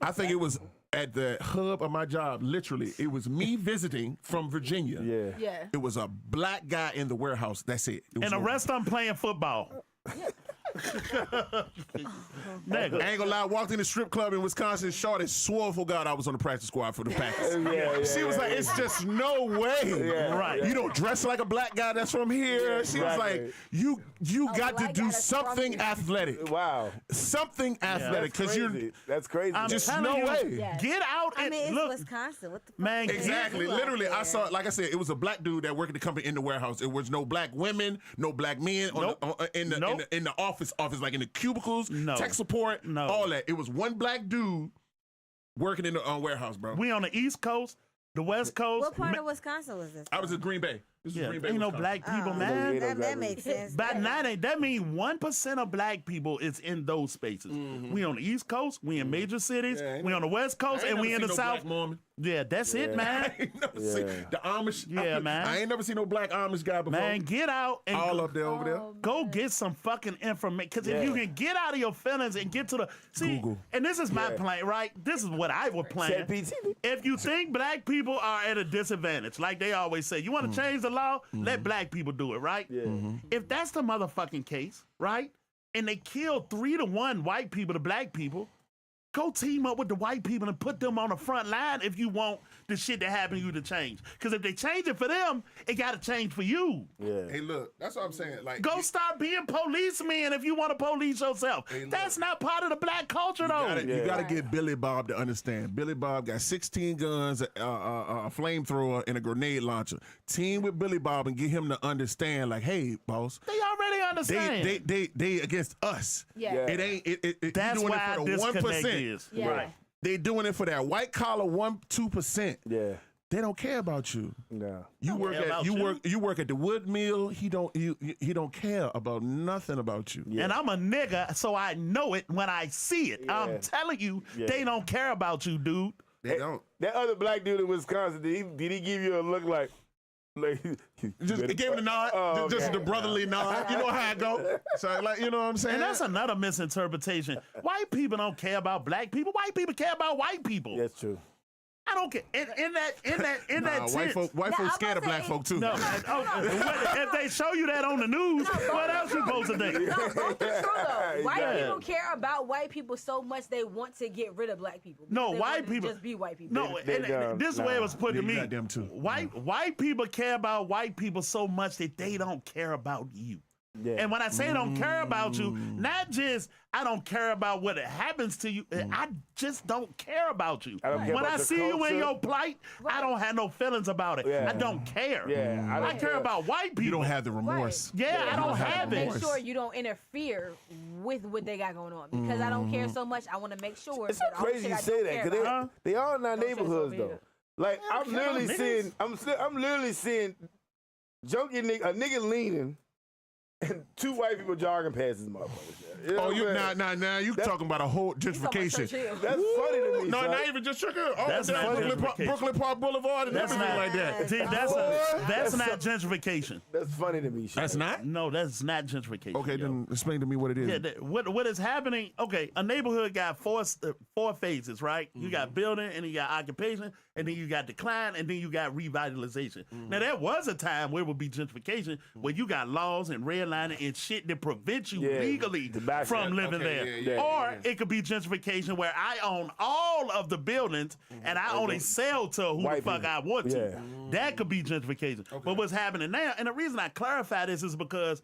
I think it was at the hub of my job. Literally, it was me visiting from Virginia. It was a black guy in the warehouse. That's it. And the rest of them playing football. Nigga. I ain't gonna lie, I walked in the strip club in Wisconsin, Shorty swore for God I was on the practice squad for the Packers. She was like, it's just no way. Right. You don't dress like a black guy that's from here. She was like, you got to do something athletic. Wow. Something athletic. Because that's crazy. Just no way. Get out and it's look. Wisconsin. What the fuck? Man, Exactly. Literally, I saw, like I said, it was a black dude that worked at the company in the warehouse. It was no black women, no black men in the office, like in the cubicles, tech support, all that. It was one black dude working in the warehouse, bro. We on the East Coast, the West Coast. What part of Wisconsin was this? I was in Green Bay. This is Green Bay, ain't no Wisconsin. black people, man. That makes sense. That means 1% of black people is in those spaces. We on the East Coast, we in major cities, we on the West Coast, and we in the South. Yeah, that's it, man. I ain't never seen the Amish. Man. I ain't never seen no black Amish guy before. Man, get out and all up there over there. Go get some fucking information. Because if you can get out of your feelings and get to the Google. And this is my plan, right? This is what I would plan. If you think black people are at a disadvantage, like they always say, you want to change the law? Let black people do it, right? If that's the motherfucking case, right? And they kill 3 to 1 white people to black people, go team up with the white people and put them on the front line if you want the shit that happened to you to change. Because if they change it for them, it got to change for you. Hey, look, that's what I'm saying. Like, go start being policemen if you want to police yourself. That's not part of the black culture, though. You got to get Billy Bob to understand. Billy Bob got 16 guns, a flamethrower, and a grenade launcher. Team with Billy Bob and get him to understand, like, hey, boss. They already understand. They against us. It ain't. That's doing why it for the this 1%. Is. Right. They doing it for that white collar 1-2%. They don't care about you. No. You work at the wood mill. He don't care about nothing about you. And I'm a nigga, so I know it when I see it. I'm telling you, they don't care about you, dude. They don't. That other black dude in Wisconsin, did he give you a look like just gave him the nod, just the brotherly nod. You know how I go. So, like, you know what I'm saying? And that's another misinterpretation. White people don't care about black people. White people care about white people. That's true. I don't care. In that white folks scared of black folk too. No, if they show you that on the news, what else you supposed to think? No, both are true though. White people care about white people so much they want to get rid of black people. No, white people just be white people. No, this way it was put to me. Them too. White people care about white people so much that they don't care about you. And when I say don't care about you, not just I don't care about what happens to you, I just don't care about you. When I see you in your plight, I don't have no feelings about it. I don't care. I care about white people. You don't have the remorse. I don't have it. Make sure you don't interfere with what they got going on because I don't care so much. I want to make sure. It's so crazy you say that because they all in our neighborhoods though. Like I'm literally seeing junkie nigga, a nigga leaning. And 2 white people jogging past this motherfucker. Oh, you now you talking about a whole gentrification. That's funny to me. No, son. not even just Churchill. Oh, That's not Brooklyn Park Boulevard and everything like that. See, that's not gentrification. That's funny to me. That's not? No, that's not gentrification. Okay, then explain to me what it is. Yeah, what is happening? Okay, a neighborhood got four phases, right? You got building, and you got occupation, and then you got decline, and then you got revitalization. Now there was a time where it would be gentrification, where you got laws and redlining and shit that prevent you legally from living there. Or it could be gentrification where I own all of the buildings and I only sell to who the fuck I want to. That could be gentrification. But what's happening now, and the reason I clarify this is because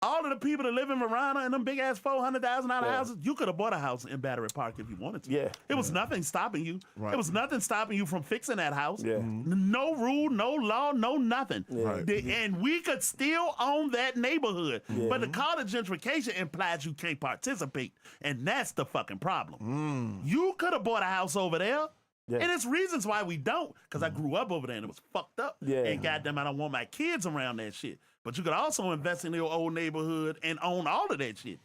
all of the people that live in Marana and them big ass $400,000 houses, you could have bought a house in Battery Park if you wanted to. It was nothing stopping you. It was nothing stopping you from fixing that house. No rule, no law, no nothing. And we could still own that neighborhood. But to call it gentrification implies you can't participate. And that's the fucking problem. You could have bought a house over there. And it's reasons why we don't, because I grew up over there and it was fucked up. And goddamn, I don't want my kids around that shit. But you could also invest in your old neighborhood and own all of that shit.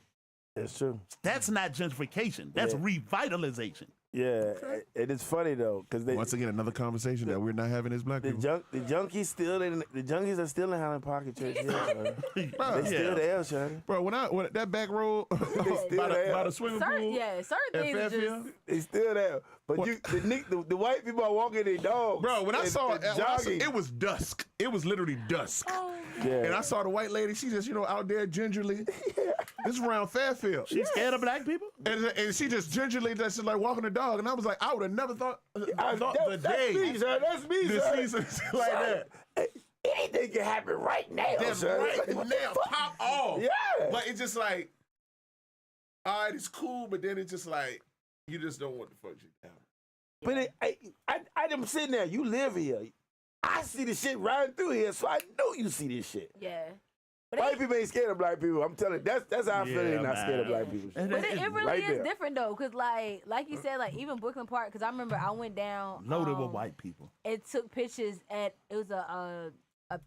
That's true. That's not gentrification. That's revitalization. Yeah, it is funny though, because once again another conversation that we're not having as black people. The junkies are still in Highland Park at church. They still there, Shawty. Bro, when that back road by the swimming pool, certain things are just they still there. But the white people are walking their dogs. Bro, when I saw it was dusk. It was literally dusk. And I saw the white lady. She just out there gingerly. This is around Fairfield. She's scared of black people? And she just gingerly just like walking the dog. And I was like, I would have never thought the day. That's me, to see something like that. Anything can happen right now. That's right now. Pop off. Yeah. Like, it's just like, all right, it's cool, but then it's just like, you just don't want the fuck shit down. But I'm sitting there. You live here. I see the shit riding through here, so I know you see this shit. But white people ain't scared of black people. I'm telling you, that's how I feel. They're not scared of black people. But it really is different though, because like you said, like even Brooklyn Park, because I remember I went down. Loaded with white people. It took pictures it was a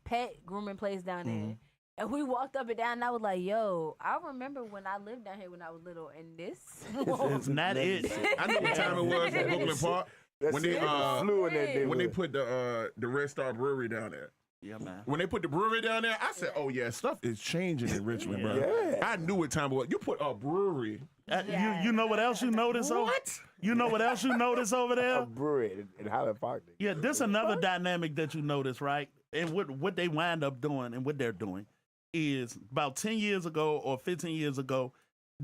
pet grooming place down there. And we walked up and down, and I was like, yo, I remember when I lived down here when I was little, and this it's not it. I know what time it was at Brooklyn Park. When they put the Red Star Brewery down there. Yeah, man. When they put the brewery down there, I said, oh, yeah, stuff is changing in Richmond, bro. Yeah. I knew what time it was. You put a brewery. You know what else you notice? What? You know what else you notice over there? A brewery in Highland Park. Yeah, this another dynamic that you notice, right? And what they wind up doing and what they're doing is about 10 years ago or 15 years ago,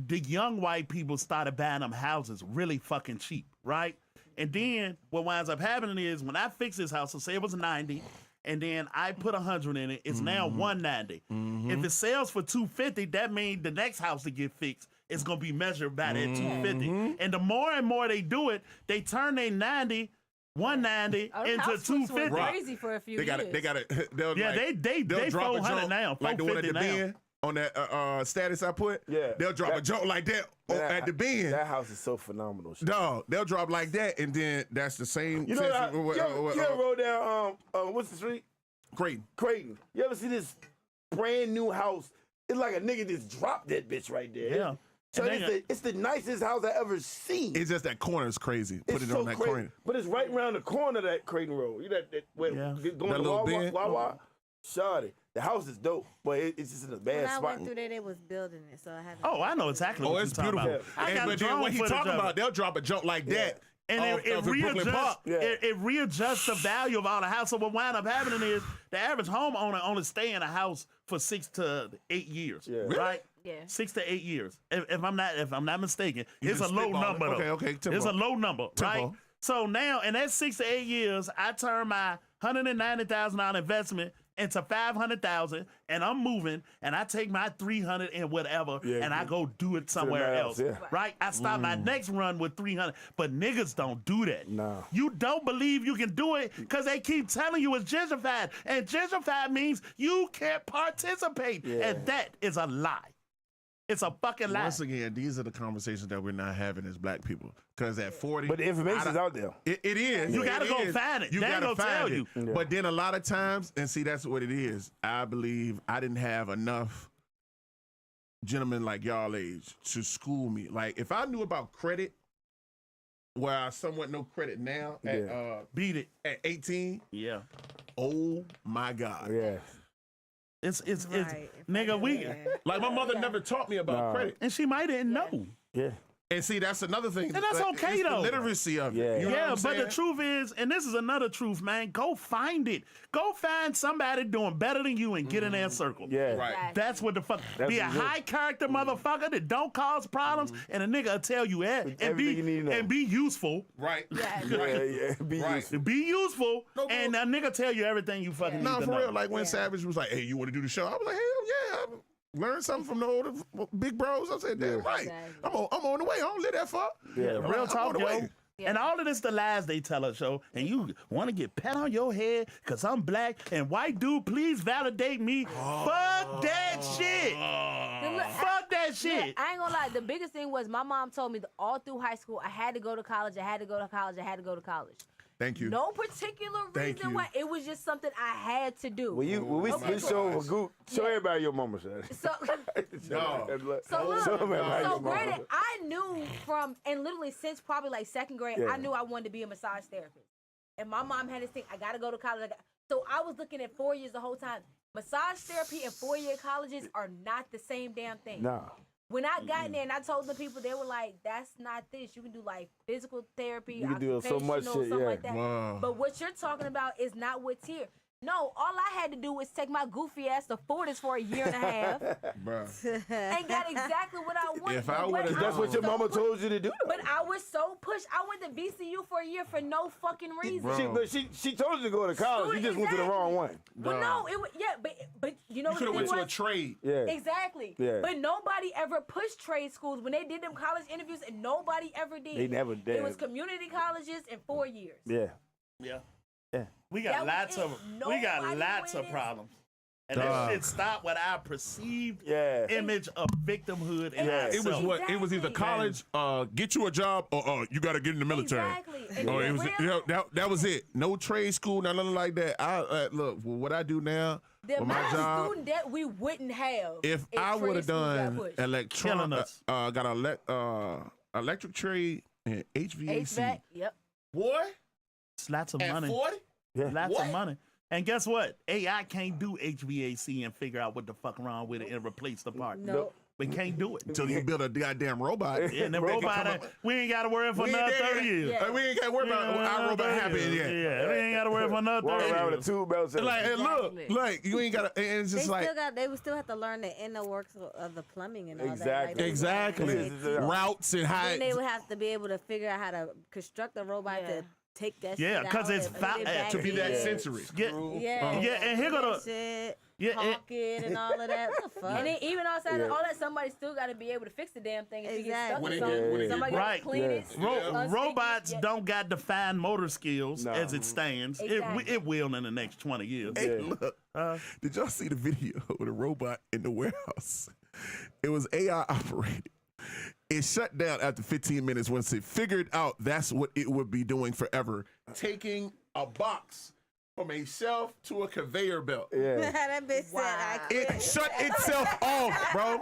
the young white people started buying them houses really fucking cheap, right? And then what winds up happening is when I fix this house, so say it was 90, and then I put 100 in it, it's now 190. If it sells for 250, that means the next house to get fixed is gonna be measured by that 250. And the more and more they do it, they turn their 190 into 250. Crazy for a few years. They got it. They 400 now. Like the one at the Bend on that status I put. Yeah, they'll drop a joke like that at the Bend. That house is so phenomenal. Dog, they'll drop like that, and then that's the same. You know, you ever rode down what's the street? Creighton. You ever see this brand new house? It's like a nigga just dropped that bitch right there. Yeah. So it's the nicest house I ever seen. It's just that corner is crazy. Put it so on that crazy. corner. But it's right around the corner of that Creighton Road. You know going that to Wawa. Shawty. The house is dope, but it's just in a bad spot. When I went through there, they was building it, so I haven't. Oh, I know exactly what it's you're talking beautiful. about. But then when he talking about, they'll drop a joke like that. And it readjusts the value of all the house. So what wind up happening is the average homeowner only stay in a house for 6 to 8 years, right? Yeah. 6 to 8 years. If I'm not mistaken, it's a low number. Okay. It's a low number, right? So now in that 6 to 8 years, I turn my $190,000 investment into $500,000, and I'm moving, and I take my $300 and whatever, and I go do it somewhere else, right? I start my next run with $300, but niggas don't do that. No. You don't believe you can do it because they keep telling you it's gentrified, and gentrified means you can't participate, and that is a lie. It's a fucking lie. Once again, these are the conversations that we're not having as black people. Because at 40... But the information's out there. It is. You got to go find it. You got to tell you. Yeah. But then a lot of times, and see, that's what it is. I believe I didn't have enough gentlemen like y'all age to school me. Like if I knew about credit, where I somewhat know credit now at beat it at 18. Yeah. Oh my God. Yeah. It's nigga, we like my mother never taught me about credit. And she might didn't know. Yeah. And see, that's another thing. And that's okay, it's though. The literacy of it. You know Yeah, what I'm but the saying? truth is, and this is another truth, man, go find it. Go find somebody doing better than you and get in their circle. Yeah. Right. That's what the fuck. That's Be a what it is. high character motherfucker that don't cause problems, and a nigga will tell you and Everything you need to know. be useful. Right. Yeah. Be Right. useful. Be useful, No, and a nigga tell you everything you fucking No, need to for know. real. Like when Savage was like, "Hey, you want to do the show?" I was like, "Hell yeah!" I learned something from the older big bros. I said, "Damn right, Exactly. I'm on the way. I don't live that far." Yeah. Real I'm talk, on the yo. way. And all of this the lies they tell us, yo. And you want to get pat on your head because I'm black and white dude, please validate me. Fuck that shit. Fuck that shit. Yeah, I ain't gonna lie. The biggest thing was my mom told me that all through high school I had to go to college. I had to go to college. I had to go to college. Thank you. No particular Thank reason you. why. It was just something I had to do. When we show everybody your mama said. So, No. so look, Show everybody so your mama. granted, I knew from, and literally since probably like second grade, Yeah. I knew I wanted to be a massage therapist. And my mom had this thing, I gotta go to college. So I was looking at 4 years the whole time. Massage therapy and 4-year colleges are not the same damn thing. Nah. When I got in there and I told the people, they were like, that's not this. You can do like physical therapy, You can do so much occupational, shit, something yeah. like that. Wow. But what you're talking about is not what's here. No, all I had to do was take my goofy ass to Fortis for a year and a half Bruh. and got exactly what I wanted. If I But would've- That's what your mama told you to do. But I was so pushed. I went to VCU for a year for no fucking reason. She told you to go to college. You just went to the wrong one. Well, no, it was, yeah, but you know You could have what went the to thing a was? trade. Yeah. Exactly. Yeah. But nobody ever pushed trade schools when they did them college interviews, and nobody ever did. They never did. It was community colleges in 4 years. Yeah. Yeah. Yeah. We That got was lots it. of we got Nobody lots of wins. problems. And Dog. that shit stopped with our perceived Yeah. image of victimhood and Yeah. It was ourselves. what? It was either Exactly. college, get you a job, or you got to get in the military. Exactly. And Oh, it was real- that was it. No trade school, nothing like that. I look what I do now the with my amount job. of student debt we wouldn't have If if I trade would have schools got done pushed. Killing us. got electric trade and HVAC. HVAC, yep. Boy, It's lots of at money. 40, Lots What? of money. And guess what? AI can't do HVAC and figure out what the fuck wrong with it and replace the part. No. We can't do it. until you build a goddamn robot. Yeah, and the They can robot, come up- we ain't got to worry for We ain't another there 30 yet. years. Yeah. We ain't got to worry about our robot happening yet. Yeah, we ain't got to worry for another Walk 30 around with years. a tube belt. And like, and look, Exactly. like you ain't got to. And it's They just like would still have to learn the inner works of the plumbing and all Exactly. that. Like, exactly Yeah. routes and how. Then they would have to be able to figure out how to construct a robot Yeah. to take that Yeah, shit 'cause out it's and put it back to be that in. sensory. Yeah, Yeah, yeah, and here go that the shit, yeah, honk it and all of that. What the fuck? And then even outside Yeah. of all that, somebody still got to be able to fix the damn thing if it gets stuck Exactly. in When it something. get- when it Somebody get- got Right. to clean it. unstick it. robots Yeah. don't got defined motor skills No. as it stands. Exactly. It will in the next 20 years. Hey, Yeah. look, did y'all see the video of the robot in the warehouse? It was AI operated. It shut down after 15 minutes once it figured out that's what it would be doing forever, taking a box from a shelf to a conveyor belt. Yeah. That bitch said I quit. It shut itself off, bro.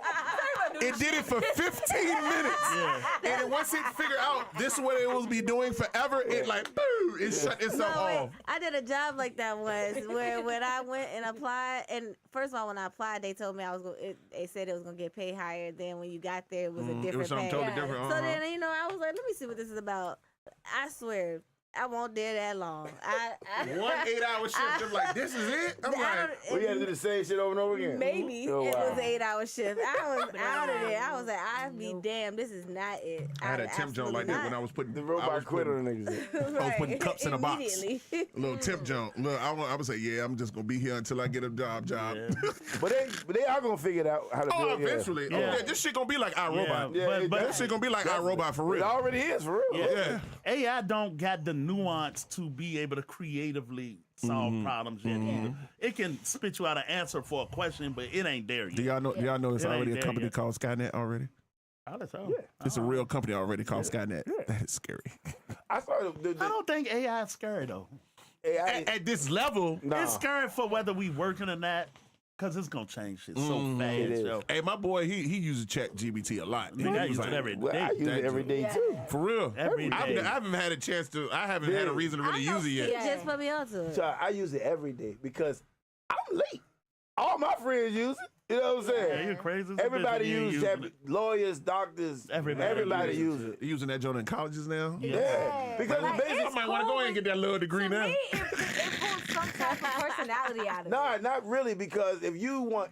It did it for 15 minutes. And then once it figured out this is what it will be doing forever, it like, boo, it shut itself No, wait. off. I did a job like that once where when I went and applied, and first of all, when I applied, they told me they said it was gonna get paid higher. Then when you got there, it was a different It was something pay. totally different. So then I was like, let me see what this is about. I swear, I won't dare that long. One 8-hour shift, I'm like, this is it? I'm like, We had to do the same shit over and over again. Maybe Oh, it wow. was an 8-hour shift. I was out of there. I was like, I'd be damned. This is not it. I had a temp joint like that when I was putting The robot quit putting, on the niggas. I was putting cups in a box. Immediately. a little temp joint. Look, I would say, yeah, I'm just gonna be here until I get a job. But they are gonna figure it out how to do Oh, it. yeah. eventually. Yeah. Oh, yeah, this shit gonna be like iRobot. Yeah, but This shit gonna be like iRobot for It real. already is for real. Yeah. AI don't got the nuance to be able to creatively solve problems yet either. It can spit you out an answer for a question, but it ain't there yet. Do y'all know it's It ain't already a there company yet. called Skynet already? Probably so. It's a real company already called Skynet. That is scary. I saw the I don't think AI is scary though. AI. At this level, Nah. It's scary for whether we working or not. Cause it's gonna change shit so fast, yo. Hey, my boy, he uses Chat GBT a lot. Nigga, I use it every day. Well, I use it every day too. For real. Every day. I haven't had a chance to. I haven't had a reason to really use it yet. Just put me onto it. So I use it every day because I'm late. All my friends use it. You know what I'm saying? Yeah, you're crazy. as a Everybody bitch, you ain't use using that. it. Lawyers, doctors, everybody use it. You using that joint in colleges now? Yeah, because Like, it's basically I might want to go ahead and get that little degree To now. me, it pulls some type of personality out of nah, it. not really. Because if you want,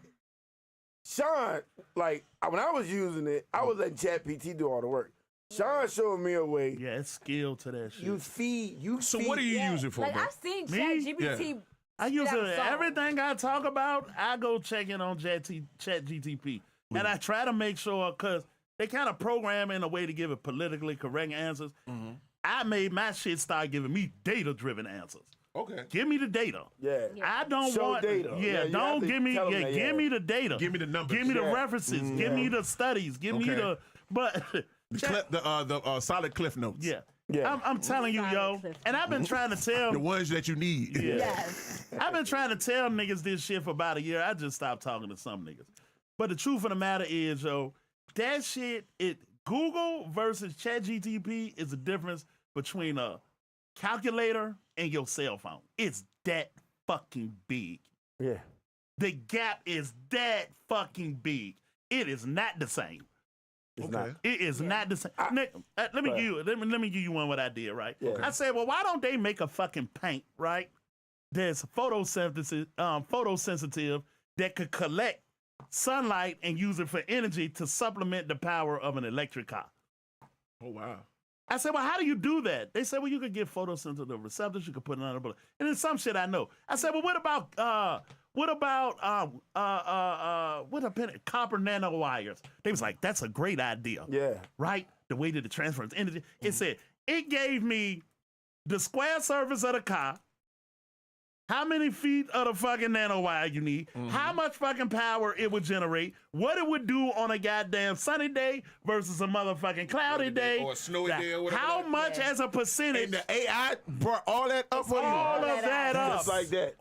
Sean, like when I was using it, I was letting ChatGPT do all the work. Sean showed me a way. Yeah, it's skill to that shit. You feed. So what do you use it for, Like bro? I've seen Me? ChatGPT. I use spit out it. a song. Everything I talk about, I go check in on ChatGTP. And I try to make sure, because they kind of program in a way to give it politically correct answers. I made my shit start giving me data-driven answers. Okay. Give me the data. Yeah. I don't Show want data. Yeah, Yeah, you have don't to give me. tell 'em Yeah, that, give yeah. me the data. Give me the numbers. Give me the Yeah. references. Give me the studies. Give me Okay. the. But The solid cliff notes. yeah, Yeah. I'm telling you, yo, Cliff. and I've been trying to tell. The ones that you need. Yeah. Yes. I've been trying to tell niggas this shit for about a year. I just stopped talking to some niggas. But the truth of the matter is, yo, that shit, Google versus ChatGTP is the difference between a calculator and your cell phone. It's that fucking big. Yeah. The gap is that fucking big. It is not the same. It's Okay. not. It is not the same. Nick, let me give you one what I did, right? Yeah. Okay. I said, well, why don't they make a fucking paint, right? That's photosensitive that could collect sunlight and use it for energy to supplement the power of an electric car. Oh, wow. I said, well, how do you do that? They said, well, you could get photosensitive receptors. You could put it on a bullet. And then some shit I know. I said, well, what about copper nanowires? They was like, that's a great idea. Yeah. Right? The way that it transfers energy. It said, it gave me the square surface of the car, how many feet of the fucking nanowire you need, how much fucking power it would generate, what it would do on a goddamn sunny day versus a motherfucking cloudy day, or a snowy day or whatever. how much as a percentage. And the AI brought all that up for you. all of that up. Just like that.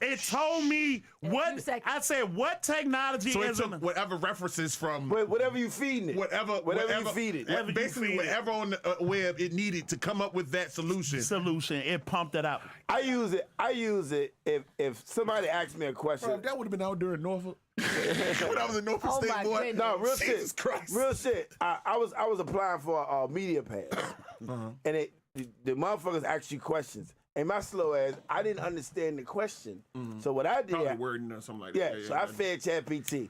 It told me what few seconds. I said. What technology So it is took whatever references from But whatever you feeding it. whatever you feed it. Whatever you basically feed it. whatever on the web it needed to come up with that solution. solution? It pumped it out. I use it if somebody asks me a question. Bro, if that would have been out during Norfolk. When I was in Norfolk Oh State, my boy. goodness. No, real Jesus shit. Christ. Real shit. I was applying for a media pass, and the motherfuckers asked you questions, and my slow ass, I didn't understand the question. So what I did, Probably wording or something like that. so I fed ChatGPT.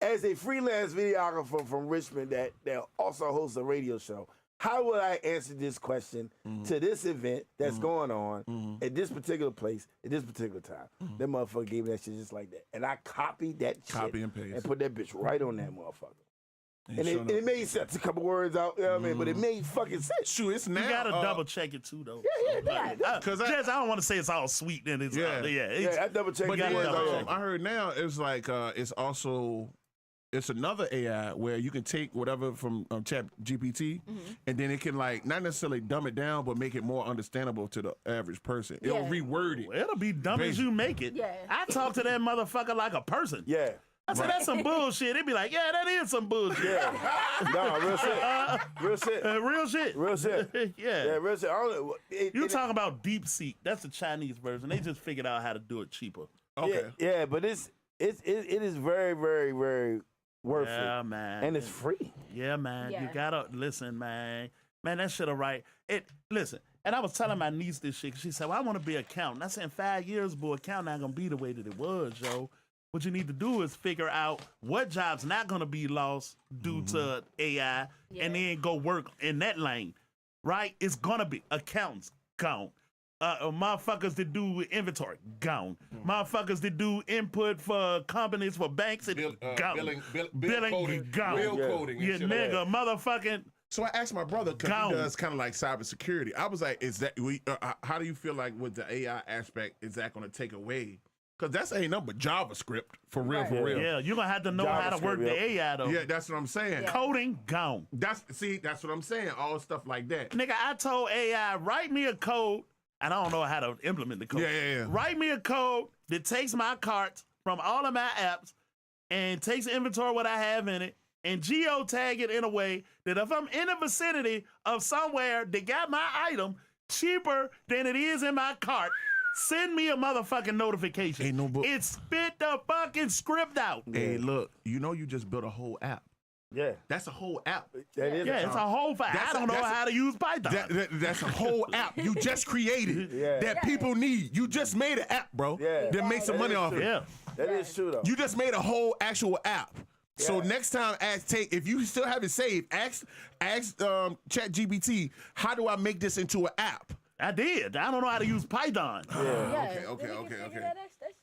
As a freelance videographer from Richmond that also hosts a radio show, how would I answer this question to this event that's going on at this particular place at this particular time? That motherfucker gave me that shit just like that, and I copied that shit Copy and paste. and put that bitch right on that motherfucker. And sure it made sense. A couple words out, you know what I mean? But it made fucking sense. Shoot, it's now. You gotta double check it too, though. Yeah. Because I don't want to say it's all sweet and it's Yeah. it's, I double checked But You the gotta then, words double out. check. I heard now it's like it's also it's another AI where you can take whatever from Chat GPT and then it can like not necessarily dumb it down but make it more understandable to the average person. It'll Yeah. reword it. it'll be dumb as you make it. Yeah. I talk to that motherfucker like a person. Yeah. I said, that's some bullshit. They'd be like, yeah, that is some bullshit. No, real shit. Real shit. Real shit. Real shit. Yeah. Yeah, real shit. I don't know. You talking about Deep Seek. That's the Chinese version. They just figured out how to do it cheaper. Okay. Yeah, but it is very, very, very worth Yeah, it. man. And it's free. Yeah, man. You Yeah. gotta listen, man. Man, that shit all right. Listen, and I was telling my niece this shit. She said, well, I want to be an accountant. I said, in 5 years, boy, accounting not gonna be the way that it was, yo. What you need to do is figure out what job's not gonna be lost due to AI, and then go work in that lane, right? It's gonna be accountants gone, motherfuckers that do inventory gone, motherfuckers that do input for companies for banks gone, billing coding, gone, bill coding. and yeah, shit like that. nigga, motherfucking. So I asked my brother because Gone. he does kind of like cybersecurity. I was like, "Is that how do you feel like with the AI aspect? Is that going to take away? Because that's ain't nothing but JavaScript for real, for real. Yeah, you're gonna have to know how to work JavaScript, the AI though. Yeah, that's what I'm saying. Coding gone. That's what I'm saying. All stuff like that. Nigga, I told AI, write me a code, and I don't know how to implement the code. Yeah. Write me a code that takes my carts, from all of my apps and takes inventory of what I have in it and geotag it in a way that if I'm in the vicinity of somewhere that got my item cheaper than it is in my cart, send me a motherfucking notification. Ain't no book. It spit the fucking script out. Hey, look, you just built a whole app. Yeah. That's a whole app. That is Yeah, it's a whole file. I don't know how to use Python. That's a whole app you just created that people need. You just made an app, bro. Yeah. That make some money off it. Yeah. That is true, though. You just made a whole actual app. So next time, if you still have it saved, ask ChatGPT, how do I make this into an app? I did. I don't know how to use Python. Okay.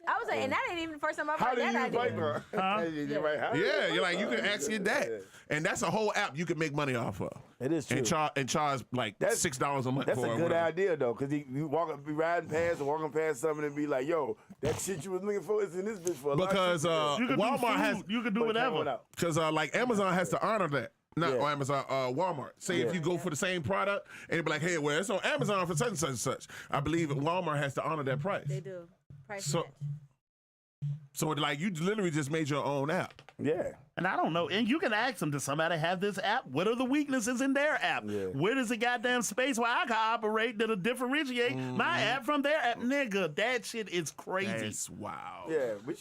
I was like, and that ain't even the first time I've How heard do you that use idea. Python? Yeah, you're like, you can ask it that. And that's a whole app you can make money off of. It is true. And charge like $6 a month That's for a it. good whatever. idea, though, because you be riding past or walking past something and be like, yo, that shit you was looking for is in this bitch for a lot of Because shit. You can do Walmart food. has, You can do whatever. because like Amazon has to honor that. Not on Amazon, Walmart. Say if you go for the same product and it be like, hey, well, it's on Amazon for such and such and such. I believe Walmart has to honor that price. They do. Price So- match. So like you literally just made your own app. Yeah. And I don't know. And you can ask them, does somebody have this app? What are the weaknesses in their app? Yeah. Where does the goddamn space where I can operate that'll differentiate my app from their app? Nigga, that shit is crazy. That's wow. Yeah. We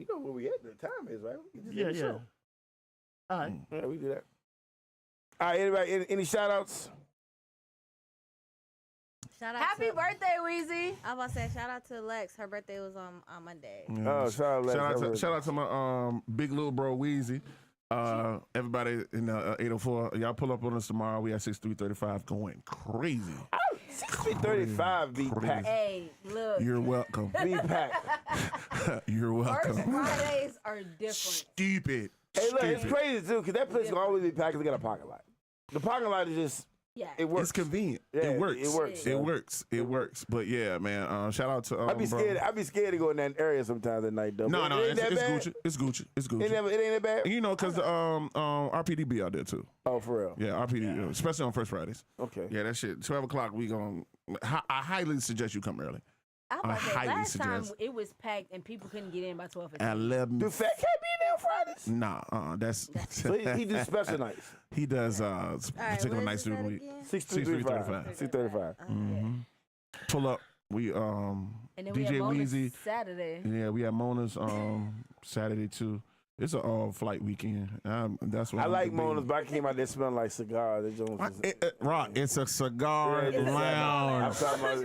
know where we at. The time is, right? We can just end the show. All right. Yeah, we do that. All right, anybody, any shout outs? Shout out Happy to, birthday, Weezy. I was about to say, shout out to Lex. Her birthday was on Monday. Oh, shout out, Shout out to my big little bro Weezy. Everybody in 804, y'all pull up on us tomorrow. We at 6335 going crazy. 6335 be packed. Hey, look. You're welcome. Be packed. You're First welcome. Fridays are different. Stupid. Hey, look, it's Stupid. crazy too, because that place will always be packed because they got a parking lot. The parking lot is just, Yeah. it works. It's convenient. Yeah, it works. it works. It works. It works. But yeah, man. Shout out to I'd be bro. scared. I'd be scared to go in that area sometimes at night, though. No, But no, it ain't it's that bad. Gucci. It's Gucci. It's Gucci. It ain't that bad. You know, because the RPD be out there too. Oh, for real. Yeah, RPD, especially on First Fridays. Okay. Yeah, that shit. 12 o'clock. We going. I highly suggest you come early. I was about to say, highly last time suggest. it was packed and people couldn't get in by 12 At 11. Do Fat Cat be there on Fridays? Nah, that's. So he do special nights. He does particular what nights is during the that week. again? 6335. 635. Pull up. We And then we DJ had bonus Weezy. Saturday. Yeah, we have Mona's Saturday too. It's an all flight weekend. That's what I I'm like debating. Mona's, but I came out there smelling like cigars. That Jones is- Rock, it's a cigar Yeah, I'm lounge. talking about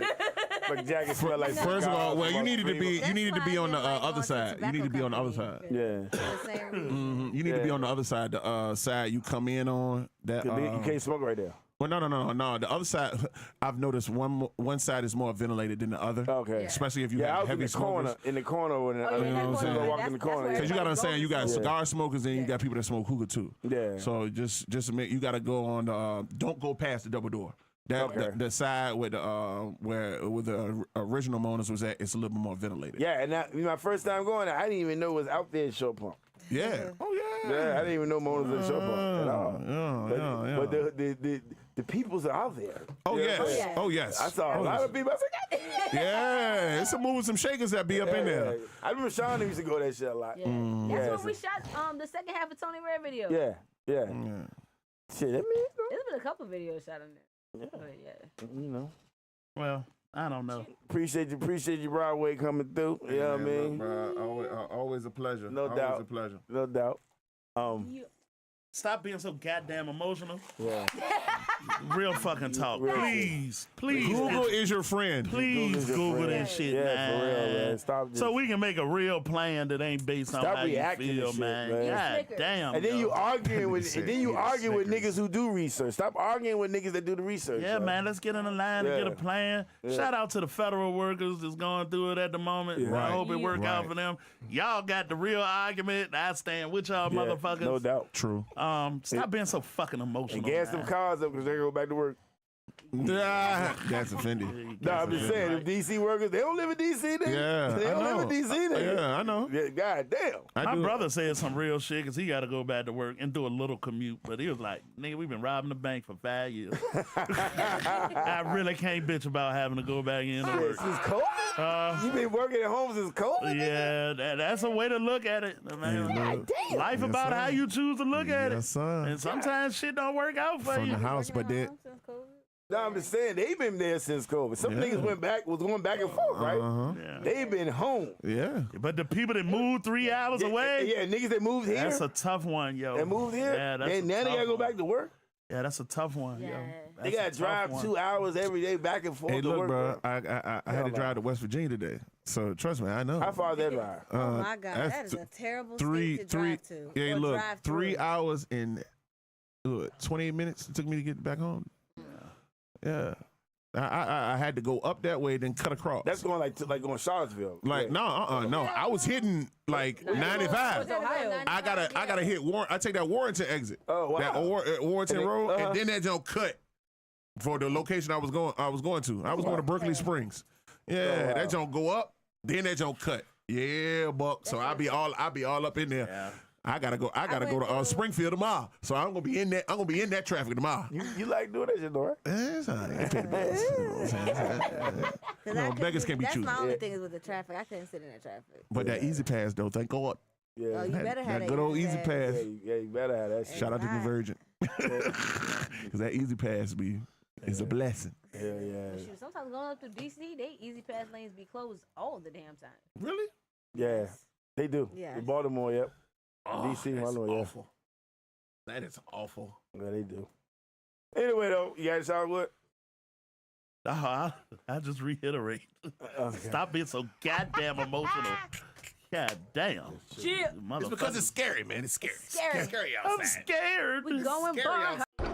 my jacket smell like cigars. First of all, well, you needed to be That's you needed to why be I on the didn't like other going to side. You need to be on the other tobacco side. company. Yeah. For the same reason. You need to be on the other side. The side you come in on. That You can't smoke right there. well, no. The other side, I've noticed one side is more ventilated than the other. Okay. Especially if you Yeah, I have was in heavy the corner. smokers. In the corner. When Oh, yeah, You know what I'm saying? Walk in the That's corner. where Because you gotta everybody understand, you got goes. cigar smokers and you got people that smoke hookah too. Yeah. So just admit you gotta go on the don't go past the double door. That Okay. the side where the original Monas was at, it's a little bit more ventilated. Yeah, and that, my first time going there, I didn't even know it was out there in Short Pump. Yeah. Oh yeah. Yeah, I didn't even know Mona's was in Short Pump at all. Yeah. But the peoples are out there. Oh You know yes. what I'm saying? Oh yes. I saw a lot of people. I was like, Yeah, it's some movers, some shakers that be up in there. I remember Sean used to go that shit a lot. Yeah. Mm. That's Yeah, when we shot the second half of Tony Red video. Yeah. Yeah. Shit, that means, There's been a couple videos shot on there. But yeah. you know. Well, I don't know. Appreciate you, Broadway, coming through. You know what I mean? Bro, always a pleasure. No always doubt. a pleasure. No doubt. Stop being so goddamn emotional. Yeah. Real fucking talk. Real Please. Google is your friend. Please Google this shit, Yeah, man. for real, man. Stop just, So we can make a real plan that ain't based on Stop how you reacting to feel, shit, man. man. God Snickers. damn. and then you yo. arguing with Snickers. niggas who do research. Stop arguing with niggas that do the research. Yeah, yo. man, let's get in the line and get a Yeah. plan. Yeah. Shout out to the federal workers that's going through it at the moment. Yeah. I hope it Right. work out Right. for them. Y'all got the real argument. I stand with y'all Yeah, motherfuckers. No doubt. True. Stop being so fucking emotional. And gas them man. cars up because they go back to work. That's offended. No, I'm just saying, if DC workers, they don't live in DC, nigga. Yeah, They don't live in DC, nigga. Yeah, I know. Yeah, God damn. My brother said some real shit because he got to go back to work and do a little commute. But he was like, nigga, we've been robbing the bank for 5 years. I really can't bitch about having to go back in to work. Since COVID? You been working at home since COVID? Yeah, that's a way to look at it. Man, life about how you choose to look at it. Son. And sometimes shit don't work out for From you. the house, but then. No, I'm just saying, they been there since COVID. Some niggas was going back and forth, right? Yeah. They been home. Yeah. But the people that moved 3 hours away, Yeah, niggas that moved here. that's a tough one, yo. That moved here. Yeah, that's and a now they tough gotta go one. back to work. Yeah, that's a tough one, yo. They That's a gotta tough drive one. 2 hours every day back and forth Hey, to look, work. bro. I had to drive to West Virginia today. So trust me, I know. How far is that drive? Oh my God, that's that is a terrible three, state to drive to. Yeah, or look, drive 3 through. hours and 28 minutes it took me to get back home. Yeah. I had to go up that way, then cut across. That's going like going Charlottesville. Like no. I was hitting like 95. Ohio. I gotta hit I take that Warrenton exit. Oh wow. That Warrenton And then- Road, and then that don't cut for the location I was going to. I was going to Berkeley Springs. Yeah, wow. that don't go up, then that don't cut. Yeah, Buck. So I'll be all up in there. Yeah. I gotta go to Springfield tomorrow. So I'm gonna be in that traffic tomorrow. You like doing that shit, though, right? It's all right. I pay the bills. You know what I'm saying? No, beggars can't be That's choosers. my only thing is with the traffic. I couldn't sit in that traffic. But that Easy Pass though, thank God. Yeah. Oh, you better have that good old Easy Pass. Yeah, you better have that shit. Shout out to New Virgin. Cause that Easy Pass is a blessing. Yeah. Shoot, sometimes going up to DC, they easy pass lanes be closed all the damn time. Really? Yeah, they do. Yes. In Baltimore, yep. Oh, DC, that's I know, yeah. awful. That is awful. Yeah, they do. Anyway, though, you got to shout what? I just reiterate. Okay. Stop being so goddamn emotional. God damn. Chill. It's because it's scary, man. It's scary. Scary. It's scary I'm outside. scared. We going Scary bar outside.